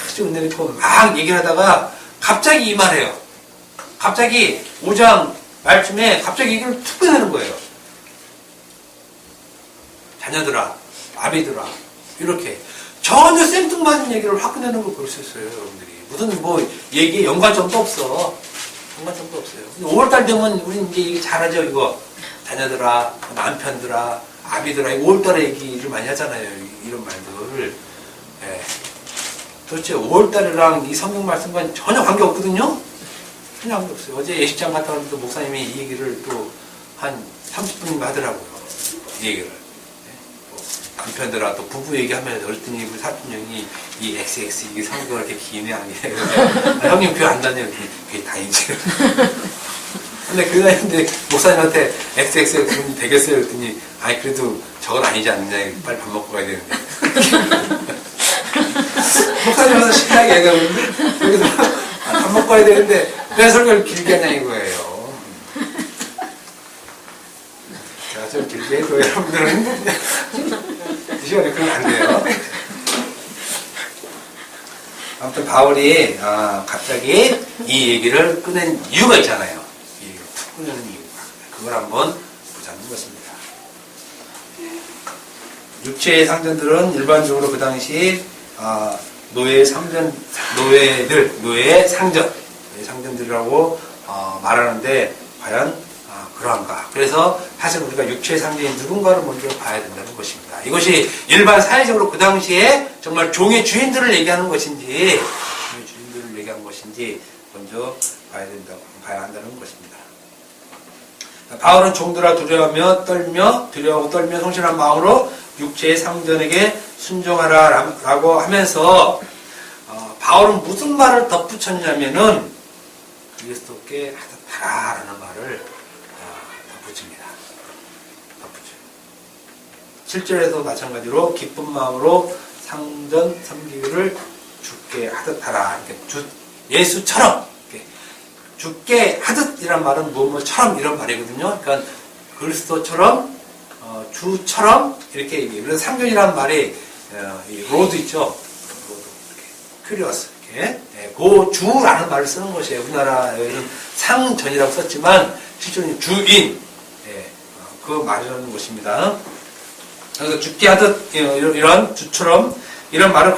아주 은혜를 입고 막 얘기를 하다가 갑자기 이 말해요. 갑자기 5장 말쯤에 갑자기 이걸 툭 꺼내는 거예요. 자녀들아, 아비들아, 이렇게 전혀 생뚱맞은 얘기를 확 꺼내는 걸 볼 수 있어요, 여러분들이. 무슨 뭐 얘기에 연관점도 없어. 연관점도 없어요. 5월달 되면 우리 이제 얘기 잘하죠, 이거. 자녀들아, 남편들아, 아비들아, 5월달에 얘기를 많이 하잖아요, 이런 말들을. 예. 도대체 5월달이랑 이 성경 말씀과는 전혀 관계 없거든요? 전혀 관계 없어요. 어제 예식장 갔다 왔는데 목사님이 이 얘기를 또 한 30분이면 하더라고요. 이 얘기를. 남편들아 또 부부 얘기하면 그랬더니 우리 사촌 형이 이 XX 이게 성경을 이렇게 기네 아니에요. 형님 교회 안 다녀요. 그게 다행이지. 근데 교회 다니는데 목사님한테 XX 그럼 되겠어요? 그랬더니 아니 그래도 저건 아니지 않느냐. 빨리 밥 먹고 가야 되는데. 목사님한테 신나게 얘기하는데 여기서 밥 먹고 가야 되는데 왜 설교를 길게 하냐 이거예요. 제가 좀 길게 해도 여러분들은 이 시간에 그러면 안 돼요. 아무튼 바울이 갑자기 이 얘기를 꺼낸 이유가 있잖아요. 이 얘기를 툭 꺼내는 이유가. 그걸 한번 보자는 것입니다. 육체의 상전들은 일반적으로 그 당시 노예의 상전들이라고 말하는데 과연 그러한가. 그래서 사실 우리가 육체의 상징인 누군가를 먼저 봐야 된다는 것입니다. 이것이 일반 사회적으로 그 당시에 정말 종의 주인들을 얘기하는 것인지 먼저 봐야 한다는 것입니다. 바울은 종들아 두려워하고 떨며 성실한 마음으로 육체의 상전에게 순종하라 라고 하면서 바울은 무슨 말을 덧붙였냐면은 그리스도께 하라라는 말을 덧붙입니다. 7절에도 마찬가지로 기쁜 마음으로 상전 섬기기를 주께 하듯 하라. 예수처럼 주께 하듯이란 말은 뭐뭐처럼 이런 말이거든요. 그러니까 그리스도처럼 주처럼 이렇게 얘기해요. 그래서 상전이란 말이 로드 있죠. 큐리어스 이렇게 그 주라는 말을 쓰는 것이에요. 우리나라에는 상전이라고 썼지만 실제로는 주인 그 말이라는 것입니다. 그래서 주께 하듯 이런 주처럼 이런 말을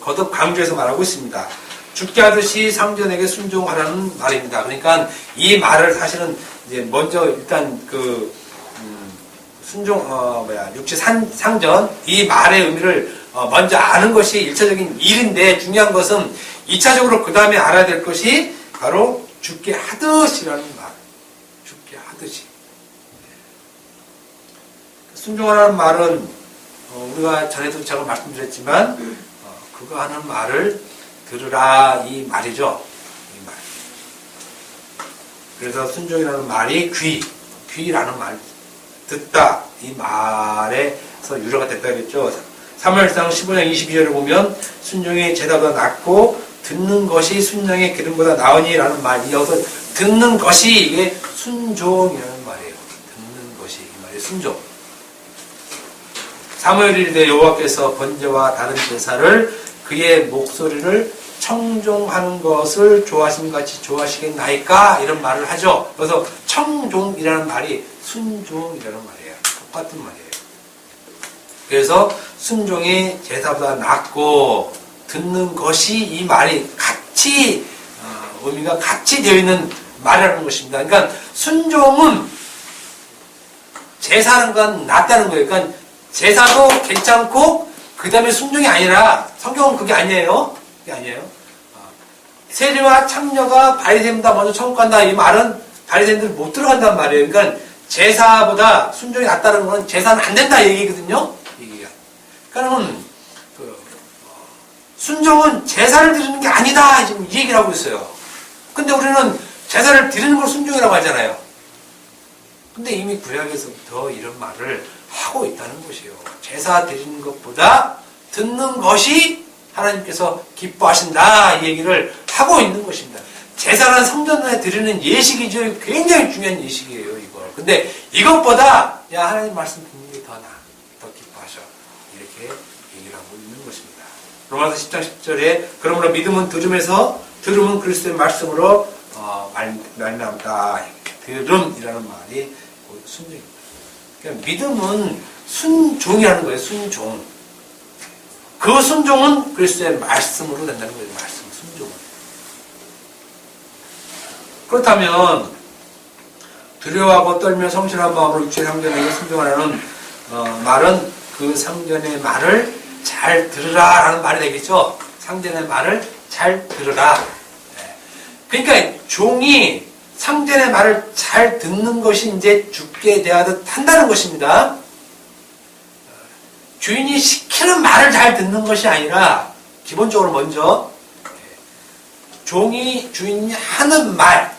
거듭 강조해서 말하고 있습니다. 주께 하듯이 상전에게 순종하라는 말입니다. 그러니까 이 말을 사실은 이제 먼저 일단 육체 상전 이 말의 의미를 먼저 아는 것이 1차적인 일인데 중요한 것은 2차적으로 그 다음에 알아야 될 것이 바로 주께 하듯이라는 말. 주께 하듯이. 순종하라는 말은 우리가 전에도 제가 말씀드렸지만 그거 하는 말을 들으라 이 말이죠. 이 말. 그래서 순종이라는 말이 귀라는 말. 듣다 이 말에서 유래가 됐다 그랬죠. 사무엘상 15장 22절을 보면 순종의 제다보다 낫고 듣는 것이 순종의 기름보다 나으니라는 말. 이어서 듣는 것이 이게 순종이라는 말이에요. 듣는 것이 이 말이 순종. 사무엘 이르되 여호와께서 번제와 다른 제사를 그의 목소리를 청종하는 것을 좋아하심 같이 좋아하시겠나이까 이런 말을 하죠. 그래서 청종이라는 말이 순종이라는 말이에요. 똑같은 말이에요. 그래서 순종이 제사보다 낫고 듣는 것이 이 말이 같이 의미가 같이 되어 있는 말이라는 것입니다. 그러니까 순종은 제사하는 건 낫다는 거예요. 그러니까 제사도 괜찮고 그 다음에 순종이 아니라 성경은 그게 아니에요. 그게 아니에요. 세리와 창녀가 바리새인보다 먼저 천국 간다. 이 말은 바리새인들 못 들어간다는 말이에요. 그러니까 제사보다 순종이 낫다는 건 제사는 안 된다 얘기거든요. 얘기가. 그러니까는 순종은 제사를 드리는 게 아니다. 지금 이 얘기를 하고 있어요. 근데 우리는 제사를 드리는 걸 순종이라고 하잖아요. 근데 이미 구약에서부터 이런 말을 하고 있다는 것이에요. 제사 드리는 것보다 듣는 것이 하나님께서 기뻐하신다. 이 얘기를 하고 있는 것입니다. 제사란 성전에 드리는 예식이죠. 굉장히 중요한 예식이에요. 이거. 근데 이것보다 야 하나님 말씀 듣는 게 더 나아. 더 기뻐하셔. 이렇게 얘기를 하고 있는 것입니다. 로마서 10장 10절에 그러므로 믿음은 들음은 그리스도의 말씀으로 말미암다. 들음이라는 말이 순종입니다. 그러니까 믿음은 순종이라는 거예요. 순종. 그 순종은 그리스도의 말씀으로 된다는 거예요. 말씀, 순종은. 그렇다면 두려워하고 떨며 성실한 마음으로 육체의 상전에게 순종하라는 말은 그 상전의 말을 잘 들으라 라는 말이 되겠죠. 상전의 말을 잘 들으라. 그러니까 종이 상전의 말을 잘 듣는 것이 이제 주께 대하듯 한다는 것입니다. 주인이 시키는 말을 잘 듣는 것이 아니라 기본적으로 먼저 종이 주인이 하는 말,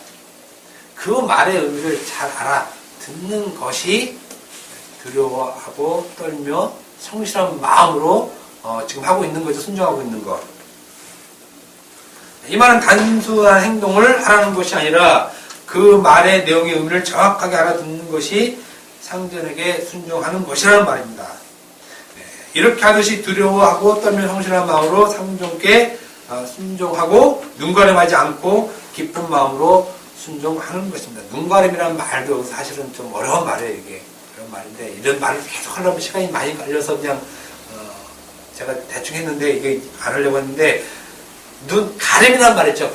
그 말의 의미를 잘 알아 듣는 것이 두려워하고 떨며 성실한 마음으로 지금 하고 있는 거죠. 순종하고 있는 것. 이 말은 단순한 행동을 하라는 것이 아니라 그 말의 내용의 의미를 정확하게 알아듣는 것이 상전에게 순종하는 것이라는 말입니다. 이렇게 하듯이 두려워하고 떨며 성실한 마음으로 상전께 순종하고 눈가림하지 않고 기쁜 마음으로 순종하는 것입니다. 눈가림이라는 말도 사실은 좀 어려운 말이에요. 이게 그런 말인데 이런 말을 계속 하려면 시간이 많이 걸려서 그냥 제가 대충 했는데 이게 안 하려고 했는데 눈 가림이라는 말 있죠.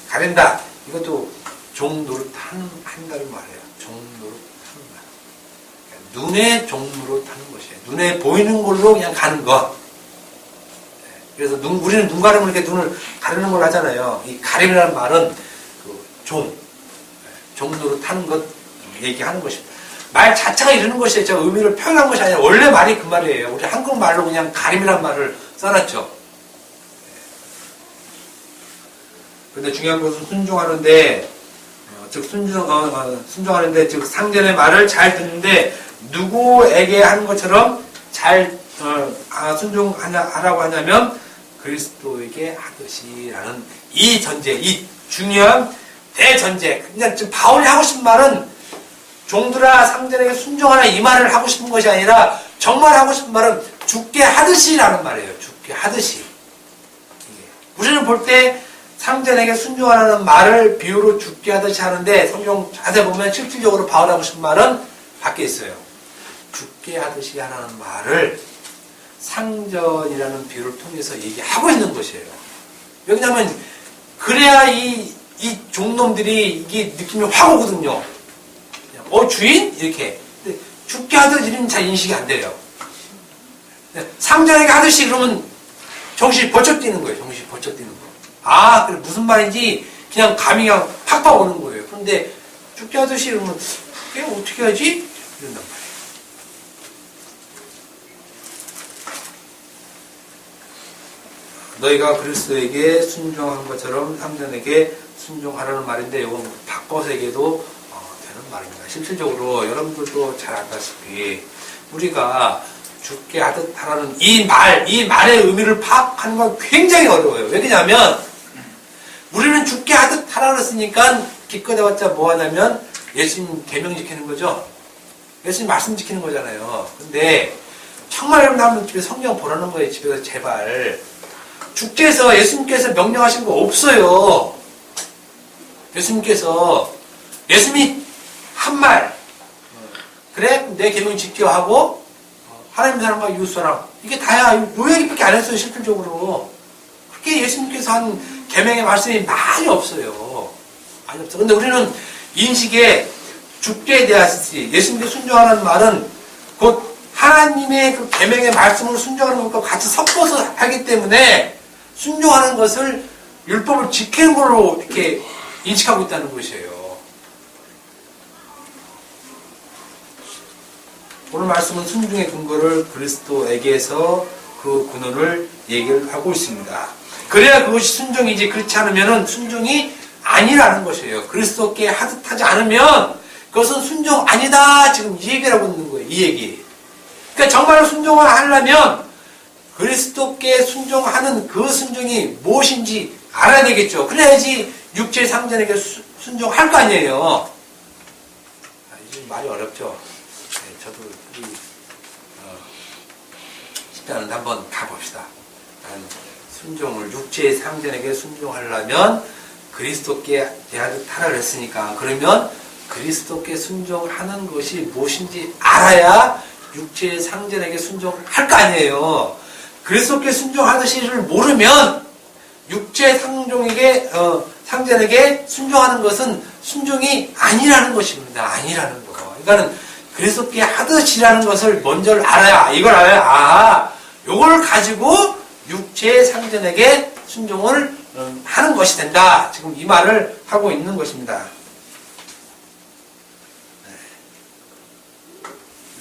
가린다. 이것도 종 노릇한다는 말이에요. 종 노릇하는 말. 그러니까 눈에 종 노릇하는 것이에요. 눈에 보이는 걸로 그냥 가는 것. 그래서 우리는 눈 가림을 이렇게 눈을 가리는 걸 하잖아요. 이 가림이라는 말은 그 종 노릇하는 것 얘기하는 것입니다. 말 자체가 이러는 것이에요. 제가 의미를 표현한 것이 아니라 원래 말이 그 말이에요. 우리 한국말로 그냥 가림이라는 말을 써놨죠. 근데 중요한 것은 순종하는데, 순종하는데, 즉, 상전의 말을 잘 듣는데, 누구에게 하는 것처럼 잘, 순종하라고 하냐면, 그리스도에게 하듯이라는 이 전제, 이 중요한 대전제. 그냥 지금 바울이 하고 싶은 말은, 종들아 상전에게 순종하라 이 말을 하고 싶은 것이 아니라, 정말 하고 싶은 말은 죽게 하듯이라는 말이에요. 죽게 하듯이. 우리는 볼 때, 상전에게 순종하라는 말을 비유로 죽게 하듯이 하는데 성경 자세히 보면 실질적으로 바울하고 싶은 말은 밖에 있어요. 죽게 하듯이 하라는 말을 상전이라는 비유를 통해서 얘기하고 있는 것이에요. 왜냐하면 그래야 이 종놈들이 이게 느낌이 확 오거든요. 주인? 이렇게. 근데 죽게 하듯 이런 잘 인식이 안 돼요. 상전에게 하듯이 그러면 정신이 번쩍 뛰는 거예요. 정신이 번쩍 뛰는 거예요. 그래, 무슨 말인지 그냥 감이 그냥 팍팍 오는 거예요. 그런데 죽게 하듯이 이러면, 그게 어떻게 하지? 이런단 말이에요. 너희가 그리스도에게 순종한 것처럼 상전에게 순종하라는 말인데, 이건 바꿔서 얘기해도 되는 말입니다. 실질적으로 여러분들도 잘 알다시피, 우리가 죽게 하듯 하라는 이 말의 의미를 파악하는 건 굉장히 어려워요. 왜냐하면, 우리는 죽게 하듯 하라 그랬으니까 기껏해봤자 뭐 하냐면 예수님 계명 지키는 거죠. 예수님 말씀 지키는 거잖아요. 근데 정말 여러분 한번 집에 성경 보라는 거예요. 집에서 제발. 주께서 예수님께서 명령하신 거 없어요. 예수님이 한 말. 그래? 내 계명 지켜 하고 하나님 사랑과 이웃 사랑. 이게 다야. 요 얘기밖에 안 했어요. 실질적으로. 그렇게 예수님께서 한 계명의 말씀이 많이 없어요. 많이 없어. 근데 우리는 인식에 죽게 대하듯이 예수님께 순종하는 말은 곧 하나님의 그 계명의 말씀을 순종하는 것과 같이 섞어서 하기 때문에 순종하는 것을 율법을 지키는 걸로 이렇게 인식하고 있다는 것이에요. 오늘 말씀은 순종의 근거를 그리스도에게서 그 근원을 얘기를 하고 있습니다. 그래야 그것이 순종이지, 그렇지 않으면 순종이 아니라는 것이에요. 그리스도께 하듯하지 않으면 그것은 순종 아니다. 지금 이 얘기를 하고 있는 거예요. 이 얘기. 그러니까 정말로 순종을 하려면 그리스도께 순종하는 그 순종이 무엇인지 알아야 되겠죠. 그래야지 육체의 상전에게 순종할 거 아니에요. 이제 말이 어렵죠. 네, 저도 쉽지 않은데 한번 가봅시다. 순종을 육체의 상전에게 순종하려면 그리스도께 대하듯 하라 그랬으니까, 그러면 그리스도께 순종하는 것이 무엇인지 알아야 육체의 상전에게 순종할 거 아니에요. 그리스도께 순종하듯이를 모르면 육체의 상전에게 순종하는 것은 순종이 아니라는 것입니다. 아니라는 거. 그러니까는 그리스도께 하듯이라는 것을 먼저 알아야, 이걸 알아야, 요걸 가지고 육체의 상전에게 순종을 하는 것이 된다. 지금 이 말을 하고 있는 것입니다.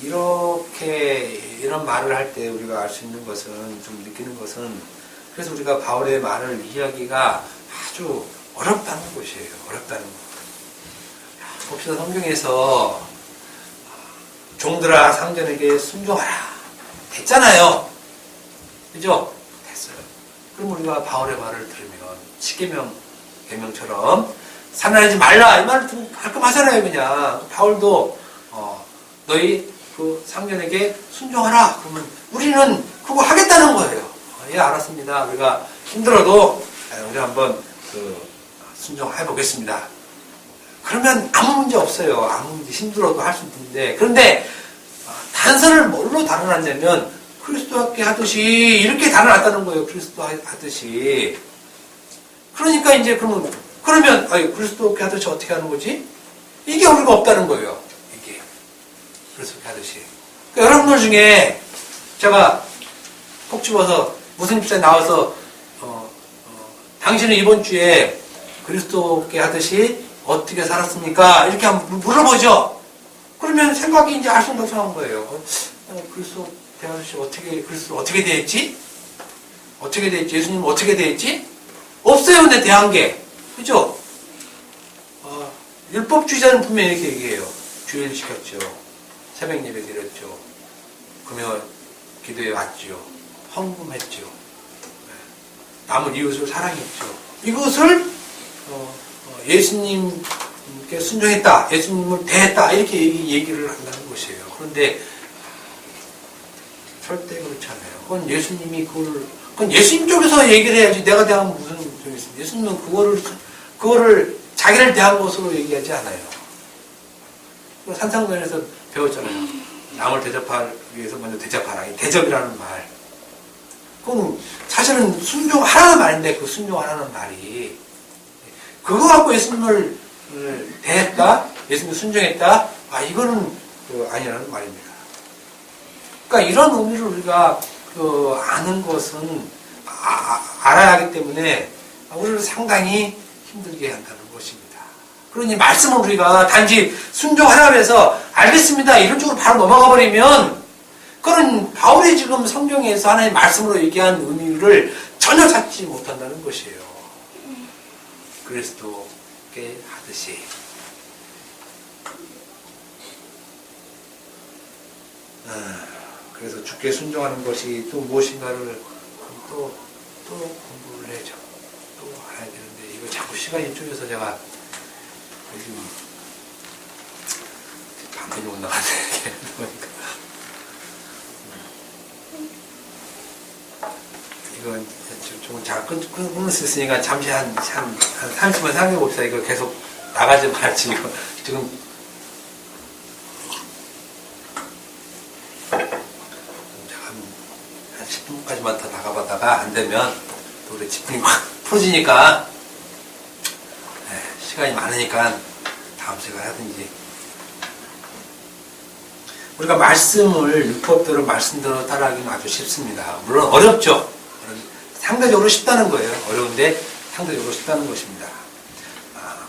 이렇게 이런 말을 할 때 우리가 알 수 있는 것은, 좀 느끼는 것은, 그래서 우리가 바울의 말을 이해하기가 아주 어렵다는 것이에요. 어렵다는 것. 봅시다. 성경에서 종들아 상전에게 순종하라 됐잖아요. 그죠? 됐어요. 그럼 우리가 바울의 말을 들으면 십계명 계명처럼 살인하지 말라 이 말을 들으면 깔끔하잖아요. 그냥 바울도 너희 그 상전에게 순종하라. 그러면 우리는 그거 하겠다는 거예요. 예, 알았습니다. 우리가 힘들어도 우리 한번 순종해 보겠습니다. 그러면 아무 문제 없어요. 아무 문제, 힘들어도 할 수 있는데, 그런데 단서를 뭘로 다뤄놨냐면 그리스도께 하듯이 이렇게 다뤄놨다는 거예요. 그리스도 하듯이. 그러니까 이제 그러면 그리스도께 하듯이 어떻게 하는 거지? 이게 우리가 없다는 거예요. 이게 그리스도께 하듯이. 그러니까 여러분들 중에 제가 콕 집어서 무슨 집사에 나와서 당신은 이번 주에 그리스도께 하듯이 어떻게 살았습니까? 이렇게 한번 물어보죠. 그러면 생각이 이제 알쏭달쏭한 거예요. 그리스도 대하듯이 그리스도 어떻게 대했지? 어떻게 대했지? 예수님은 어떻게 대했지? 없어요. 근데 대한 게. 그죠? 율법주의자는 분명히 이렇게 얘기해요. 주일 시켰죠. 새벽 예배 드렸죠. 금요 기도에 왔죠. 헌금했죠. 남은 이웃을 사랑했죠. 이것을 예수님께 순종했다. 예수님을 대했다. 이렇게 얘기를 한다는 것이에요. 그런데 절대 그렇지 않아요. 그건 예수님 쪽에서 얘기를 해야지 내가 대하면 무슨 소용이 있습니까? 예수님은 그거를 자기를 대한 것으로 얘기하지 않아요. 산상전에서 배웠잖아요. 남을 대접하기 위해서 먼저 대접하라. 이 대접이라는 말. 그건 사실은 순종하라는 말인데 그 순종하라는 말이 그거 갖고 예수님을 대했다? 예수님을 순종했다? 이거는 아니라는 말입니다. 그러니까 이런 의미를 우리가 아는 것은 알아야 하기 때문에 우리를 상당히 힘들게 한다는 것입니다. 그러니 말씀을 우리가 단지 순종하라고 해서 알겠습니다. 이런 쪽으로 바로 넘어가 버리면 그건 바울이 지금 성경에서 하나님의 말씀으로 얘기한 의미를 전혀 찾지 못한다는 것이에요. 그리스도께 하듯이. 그래서 주께 순종하는 것이 또 무엇인가를 또 공부를 해야죠. 또 알아야 되는데 이거 자꾸 시간이 쪼여서 제가 요즘 방송이 못 나가네. 이건 조금 잘 끊을 수 있으니까 잠시 한 30분 생각해 봅시다. 이거 계속 나가지 말지. 이거 지금 한 10분까지만 더 나가보다가 안 되면 또 우리 집중이 확 풀어지니까 시간이 많으니까 다음 시간에 하든지. 우리가 말씀을 율법대로 말씀대로 따라하기는 아주 쉽습니다. 물론 어렵죠. 상대적으로 쉽다는 거예요. 어려운데 상대적으로 쉽다는 것입니다.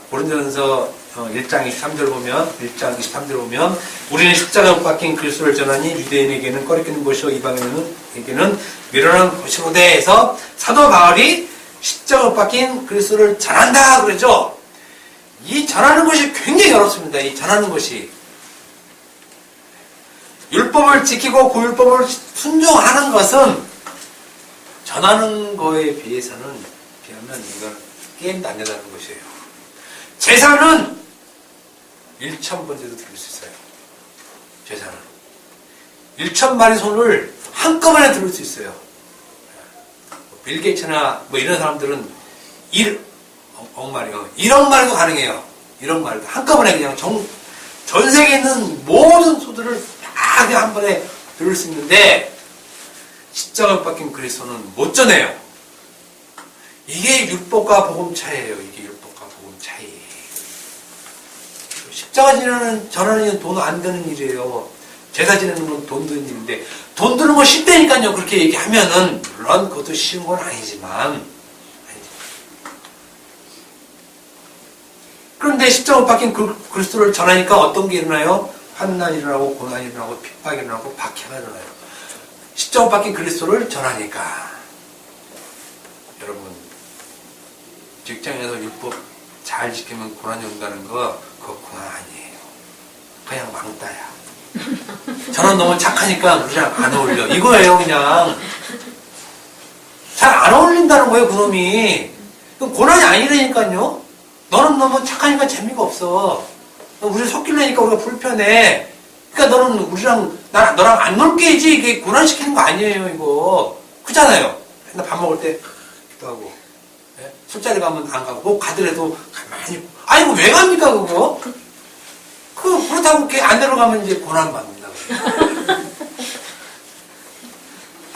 고린도전서 1장 23절 보면, 1장 23절 보면, 우리는 십자가 못 박힌 그리스도를 전하니 유대인에게는 꺼리끼는 것이요 이방인에게는 미련한 것이로되 해서 사도 바울이 십자가 못 박힌 그리스도를 전한다 그러죠. 이 전하는 것이 굉장히 어렵습니다. 이 전하는 것이. 율법을 지키고 그 율법을 순종하는 것은 전하는 거에 비하면 이건 게임도 안 된다는 것이에요. 제사는 1,000번째도 드릴 수 있어요. 제사는 1,000마리 손을 한꺼번에 들을 수 있어요. 빌 게이츠나 뭐 이런 사람들은 1억 마리도 가능해요. 1억 마리도 한꺼번에 그냥 전 세계에 있는 모든 소들을 다 그냥 한 번에 들을 수 있는데 십자가 박힌 그리스도는 못 전해요. 이게 율법과 복음 차이예요. 이게 율법과 복음 차이. 십자가 전하는 일은 돈 안 드는 일이에요. 제사 지내는 건 돈 드는 일인데 돈 드는 건 쉽다니까요. 그렇게 얘기하면은 물론 그것도 쉬운 건 아니지만 그런데 십자가 박힌 그리스도를 전하니까 어떤 게 일어나요? 환난이 일어나고 고난이 일어나고 핍박이 일어나고 박해가 일어나요. 십자가 박힌 그리스도를 전하니까 여러분 직장에서 율법 잘 지키면 고난이 온다는 거 그거 고난 아니에요. 그냥 왕따야. 저는 너무 착하니까 그냥 안 어울려. 이거예요. 그냥 잘 안 어울린다는 거예요. 그놈이. 그럼 고난이 아니라니까요. 너는 너무 착하니까 재미가 없어. 우리 섞이려니까 우리가 불편해. 그러니까 너는 우리랑 너랑 안 놀게지. 이게 고난시키는 거 아니에요. 이거 그렇잖아요. 맨날 밥 먹을 때 기도하고 술자리 가면 안 가고 뭐 가더라도 가만히 아니 뭐 왜 갑니까 그거? 그렇다고 이렇게 안 내려가면 이제 고난 받는다고.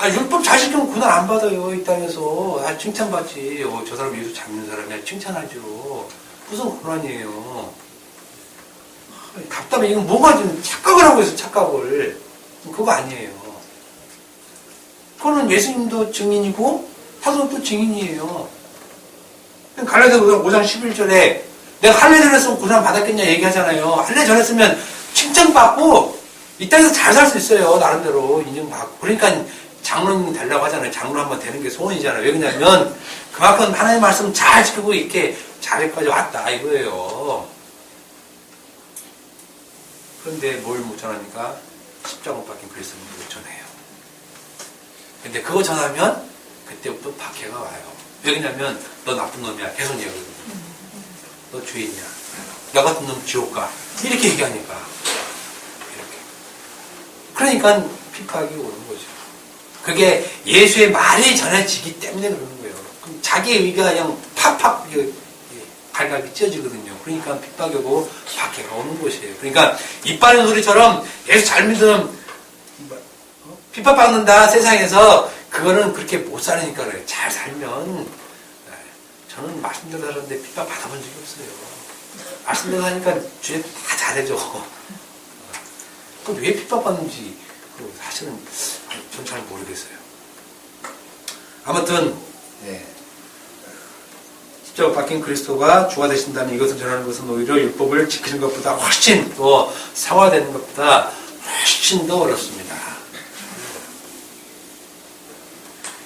율법 잘 지키면 고난 안 받아요. 이 땅에서. 칭찬받지. 저 사람 예수 잘 믿는 사람이야. 칭찬하죠. 무슨 고난이에요. 답답해. 이건 뭔가 좀 착각을 하고 있어. 착각을. 그거 아니에요. 그거는 예수님도 증인이고 사도도 증인이에요. 갈라디아서 5장 11절에 내가 할례 전했으면 고난 받았겠냐 얘기하잖아요. 할례 전했으면 칭찬받고 이 땅에서 잘 살 수 있어요. 나름대로 인정받고. 그러니까 장로님 되려고 하잖아요. 장로 한번 되는 게 소원이잖아요. 왜 그러냐면 그만큼 하나님의 말씀 잘 지키고 이렇게 자리까지 왔다 이거예요. 그런데 뭘 못 전하니까 십자가 못 박힌 그리스도는 못 전해요. 근데 그거 전하면 그때부터 박해가 와요. 왜 그러냐면 너 나쁜 놈이야. 계속 얘기하거든요. 너 죄인이야. 너 같은 놈 지옥 가. 이렇게 얘기하니까. 이렇게. 그러니까 핍박이 오는 거죠. 그게 예수의 말이 전해지기 때문에 그러는 거예요. 그럼 자기 의가 그냥 팍팍 발각이 찢어지거든요. 그러니까 핍박이 오고 박해가 오는 것이에요. 그러니까 이빨린 소리처럼 예수 잘 믿으면 핍박받는다 세상에서 그거는 그렇게 못 사니까 그래요. 잘 살면 저는 말씀대로 살았는데 핍박 받아본 적이 없어요. 말씀대로 하니까 주에 다 잘해줘. 그럼 왜 핍박받는지 사실은 전 잘 모르겠어요. 아무튼 십자가 박힌 그리스도가 주가 되신다는 이것을 전하는 것은 오히려 율법을 지키는 것보다 훨씬 더 상화되는 것보다 훨씬 더 어렵습니다.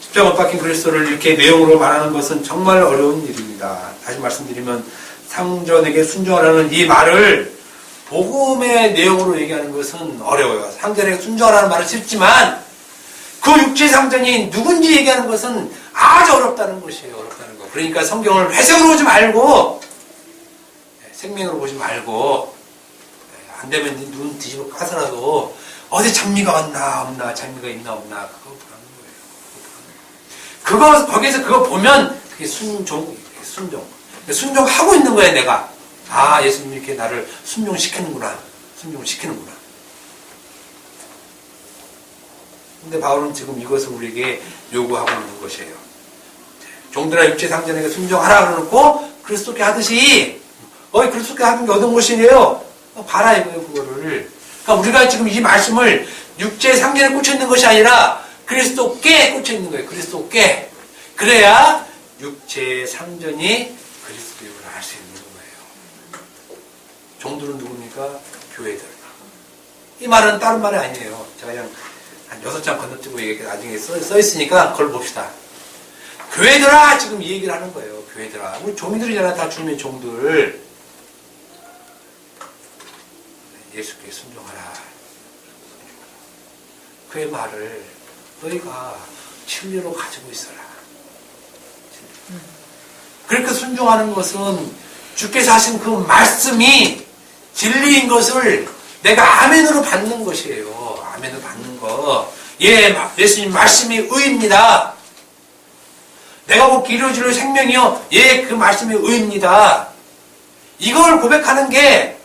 십자가 박힌 그리스도를 이렇게 내용으로 말하는 것은 정말 어려운 일입니다. 다시 말씀드리면 상전에게 순종하라는 이 말을 복음의 내용으로 얘기하는 것은 어려워요. 상전에게 순종하라는 말은 쉽지만 그 육체 상전이 누군지 얘기하는 것은 아주 어렵다는 것이에요. 어렵다는 거. 그러니까 성경을 회색으로 보지 말고 생명으로 보지 말고 안 되면 눈 뒤집어 까서라도 어디 장미가 왔나 없나 장미가 있나 없나 그거 보라는 거예요. 거기에서 그거 보면 그게 순종하고 있는 거야 내가. 예수님이 이렇게 나를 순종시키는구나. 근데 바울은 지금 이것을 우리에게 요구하고 있는 것이에요. 종들아 육체 상전에게 순종하라 그러놓고 그리스도께 하듯이 그리스도께 하는 게 어떤 것이에요? 봐라 이거예요 그거를. 그러니까 우리가 지금 이 말씀을 육체 상전에 꽂혀 있는 것이 아니라 그리스도께 꽂혀 있는 거예요. 그리스도께. 그래야 육체의 상전이 그리스도임을 알 수 있는 거예요. 종들은 누굽니까? 교회들. 이 말은 다른 말이 아니에요. 제가 그냥 한 6장 건너뛰고 이게 나중에 써 있으니까 그걸 봅시다. 교회들아! 지금 이 얘기를 하는 거예요. 교회들아. 우리 종들이잖아. 다 주님의 종들. 예수께 순종하라. 그의 말을 너희가 진리로 가지고 있어라. 그렇게 순종하는 것은 주께서 하신 그 말씀이 진리인 것을 내가 아멘으로 받는 것이에요. 아멘으로 받는 거. 예, 예수님 말씀이 의입니다. 내가 곧 이루어질 생명이요. 예, 그 말씀이 의입니다. 이걸 고백하는 게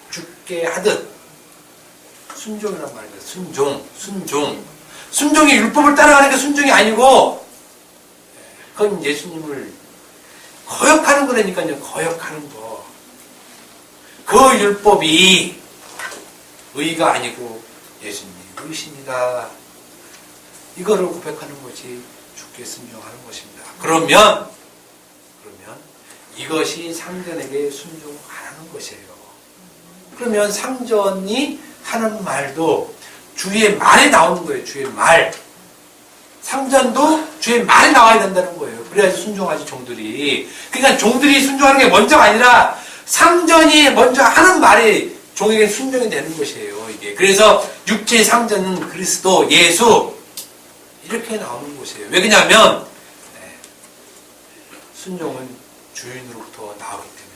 주께 하듯 순종이란 말이에요. 순종. 순종이 율법을 따라가는 게 순종이 아니고 그건 예수님을 거역하는 거라니까요. 거역하는 거. 그 율법이 의가 아니고 예수님이 의십니다. 이거를 고백하는 것이 주께 순종하는 것입니다. 그러면 이것이 상전에게 순종하는 것이에요. 그러면 상전이 하는 말도 주의 말에 나오는 거예요. 주의 말. 상전도 주의 말에 나와야 된다는 거예요. 그래야지 순종하지 종들이. 그러니까 종들이 순종하는 게 먼저가 아니라 상전이 먼저 하는 말이 종에게 순종이 되는 것이에요. 이게. 그래서 육체의 상전은 그리스도, 예수 이렇게 나오는 것이에요. 왜 그러냐면 순종은 주인으로부터 나오기 때문에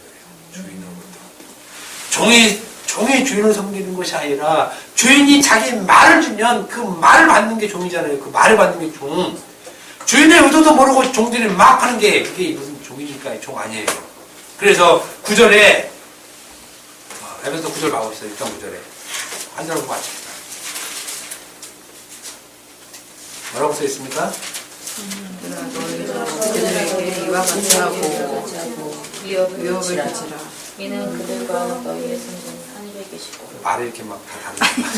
그래요. 종이 주인을 섬기는 것이 아니라 주인이 자기 말을 주면 그 말을 받는 게 종이잖아요. 그 말을 받는 게 종. 주인의 의도도 모르고 종들이 막 하는 게 그게 무슨 종이니까 종 아니에요. 그래서 9절에 에베소 9절 가보시죠. 1장 9절에 한 절하고 맞춥니다. 뭐라고 써 있습니까? 그들에게 이와 같이 하고 위협을 주지라. 이는 그들과 너희의 성전이 하늘에 계시고 말을 이렇게 막 다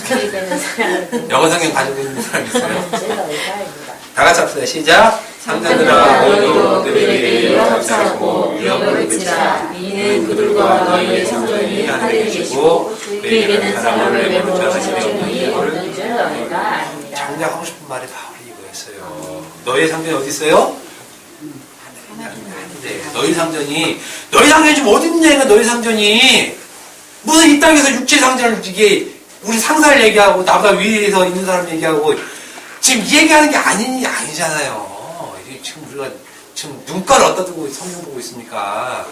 그리 되는 사람을 영어 성경 가지고 있는 사람 있어요? 너희가입니다. 다 같이 합시다. 시작. 상전들아 너희도 그들에게 이와 같이 하고 위협을 주지라. 이는 그들과 너희의 성전이 하늘에 계시고 그리 되는 사람을 외모로 성전이 없는 줄 너희가 압니다. 장략하고 싶은 말이 바울이 이거였어요. 너희의 상전이 어디 있어요? 하늘에. 너희 상전이 지금 어디 있느냐니까 너희 상전이 무슨 이 땅에서 육체 상전을 이게 우리 상사를 얘기하고 나보다 위에서 있는 사람 얘기하고 지금 이 얘기하는 게 아니잖아요. 이게 지금 우리가 지금 눈가를 어디다 두고 성경 보고 있습니까?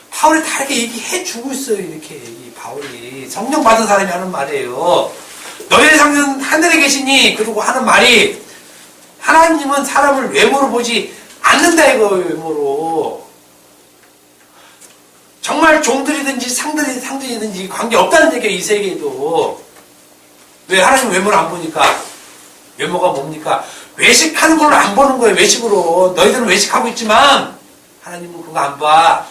바울이 다 이렇게 얘기해 주고 있어요. 이렇게 바울이 성령 받은 사람이 하는 말이에요. 너희의 상전 하늘에 계시니 그러고 하는 말이 하나님은 사람을 외모로 보지 않는다 이거예요. 외모로. 정말 종들이든지 상전이든지 관계없다는 얘기예요. 이 세계에도. 왜 하나님 외모를 안 보니까? 외모가 뭡니까? 외식하는 걸로 안 보는 거예요. 외식으로. 너희들은 외식하고 있지만 하나님은 그거 안 봐.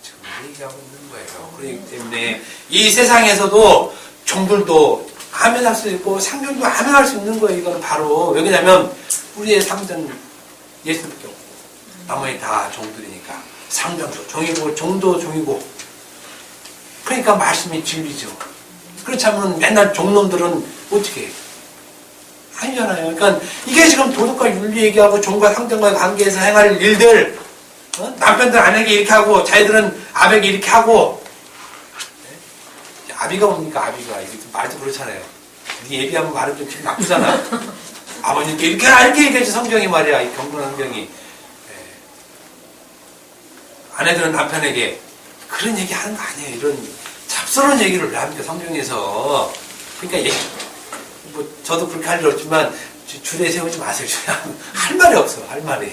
지금 얘기하고 있는 거예요. 그렇기 때문에 이 세상에서도 종들도 아멘할 수 있고 상전도 아멘할 수 있는 거예요. 이건 바로. 왜 그러냐면 우리의 상전 예수밖에 없고 나머지 다 종들이니까. 상전도 종이고 종도 종이고. 그러니까 말씀이 진리죠. 그렇지 않으면 맨날 종놈들은 어떻게 해요? 아니잖아요. 그러니까 이게 지금 도덕과 윤리 얘기하고 종과 상전과의 관계에서 행할 일들, 남편들 아내에게 이렇게 하고 자기들은 아베에게 이렇게 하고. 아비가 뭡니까? 아비가 이게 말도 그렇잖아요. 네 예비하면 말은 좀 기분 나쁘잖아. 아버님께 이렇게 얘기하지 성경이 말이야. 이 경건한 성경이. 아내들은 남편에게 그런 얘기 하는 거 아니에요. 이런 잡스러운 얘기를 왜 합니까? 성경에서. 그러니까 저도 그렇게 할 일 없지만 줄에 세우지 마세요. 할 말이 없어. 할 말이.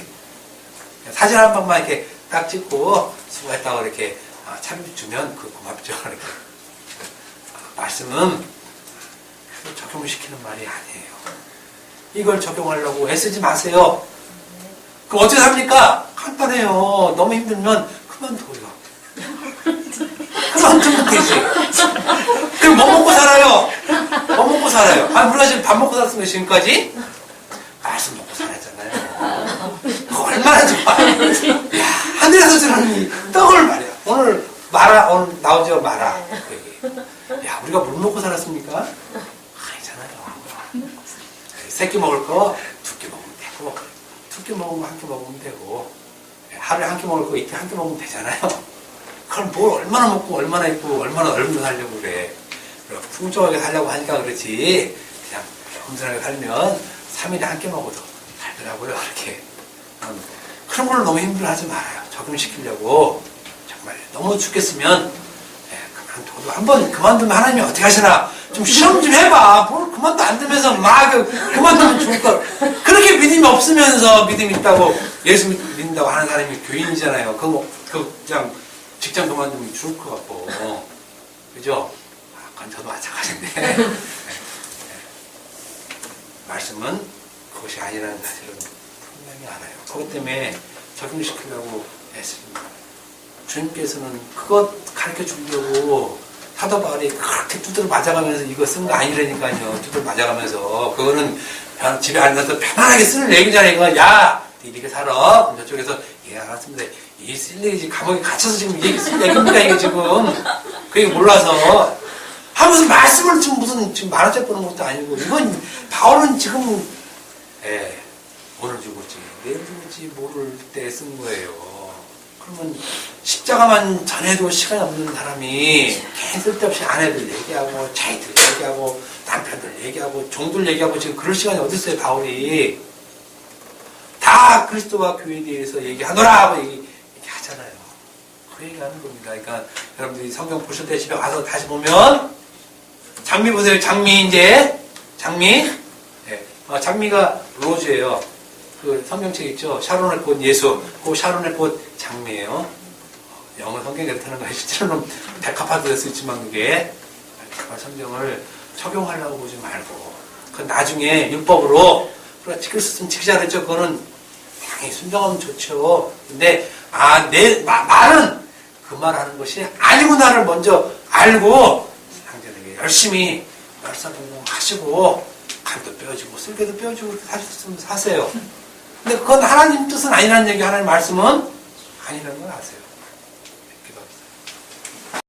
사진 한 방만 이렇게 딱 찍고 수고했다고 이렇게 참여 주면 그 고맙죠. 이렇게. 말씀은 적용을 시키는 말이 아니에요. 이걸 적용하려고 애쓰지 마세요. 그럼 어떻게 삽니까? 간단해요. 너무 힘들면 그만둬요. 그만두면 되지. 그럼 뭐 먹고 살아요? 뭐 먹고 살아요? 우리가 지금 밥 먹고 살았으면 지금까지? 말씀 먹고 살았잖아요. 그걸 얼마나 좋아. 야, 하늘에서 주는 이 떡을 말이야. 오늘 나오죠, 마라. 야, 우리가 물 먹고 살았습니까? 아니잖아요. 새끼 먹을 거 2끼 먹으면 되고, 2끼 먹으면 1끼 먹으면 되고, 하루에 1끼 먹을 거 이틀에 1끼 먹으면 되잖아요. 그럼 뭘 얼마나 먹고, 얼마나 입고, 얼마나 얼마나 살려고 그래. 풍족하게 살려고 하니까 그렇지, 그냥 겸손하게 살면 3일에 1끼 먹어도 살더라고요, 이렇게. 그런 걸 너무 힘들어하지 말아요. 적용시키려고. 정말 너무 죽겠으면 그만둬도 한번 그만두면 하나님이 어떻게 하시나 좀 시험 좀 해봐. 뭘 그만도 안 되면서 막 그만두면 죽을 걸. 그렇게 믿음이 없으면서 믿음이 있다고 예수 믿는다고 하는 사람이 교인이잖아요. 그냥 직장 그만두면 죽을 것 같고. 그죠? 그건 저도 마찬가지인데. 네. 말씀은 그것이 아니라는 사실은 분명히 알아요. 그것 때문에 적용시키려고 했습니다. 주님께서는 그것 가르쳐 주려고 사도 바울이 그렇게 두드려 맞아가면서 이거 쓴 거 아니라니까요. 두드려 맞아가면서. 그거는 집에 앉아서 편안하게 쓰는 얘기잖아요. 이거, 야, 이렇게 살아. 그럼 저쪽에서, 예, 알았습니다. 이 쓸 일이지. 감옥에 갇혀서 지금 얘기 쓸 얘기입니다. 이게 지금. 그게 몰라서. 하면서 말씀을 지금 만원짜리 보는 것도 아니고. 이건, 바울은 지금, 오늘 죽을지, 내일 죽을지 모를 때 쓴 거예요. 그러면 십자가만 전해도 시간이 없는 사람이 괜히 쓸데없이 아내들 얘기하고 차이들 얘기하고 남편들 얘기하고 종들 얘기하고 지금 그럴 시간이 어디 있어요. 바울이 다 그리스도와 교회에 대해서 얘기하노라 하고 얘기하잖아요. 그 얘기하는 겁니다. 그러니까 여러분들이 성경 보실 때 집에 와서 다시 보면 장미 보세요. 장미. 장미가 로즈예요. 그 성경책 있죠. 샤론의 꽃 예수. 그 샤론의 꽃 장미예요. 영어 성경이 그렇다는 거예요. 실제로는 데카파도 될 수 있지만 그게 성경을 적용하려고 보지 말고 그 나중에 율법으로 그렇게 지킬 수 있으면 지키자 그랬죠. 그거는 당연히 순종하면 좋죠. 근데 내 말은 그 말하는 것이 아니구나를 먼저 알고 상대에게 열심히 열사공부하시고 간도 빼어주고 쓸개도 빼어주고 그렇게 사셨으면 사세요. 근데 그건 하나님 뜻은 아니라는 얘기, 하나님 말씀은 아니라는 걸 아세요.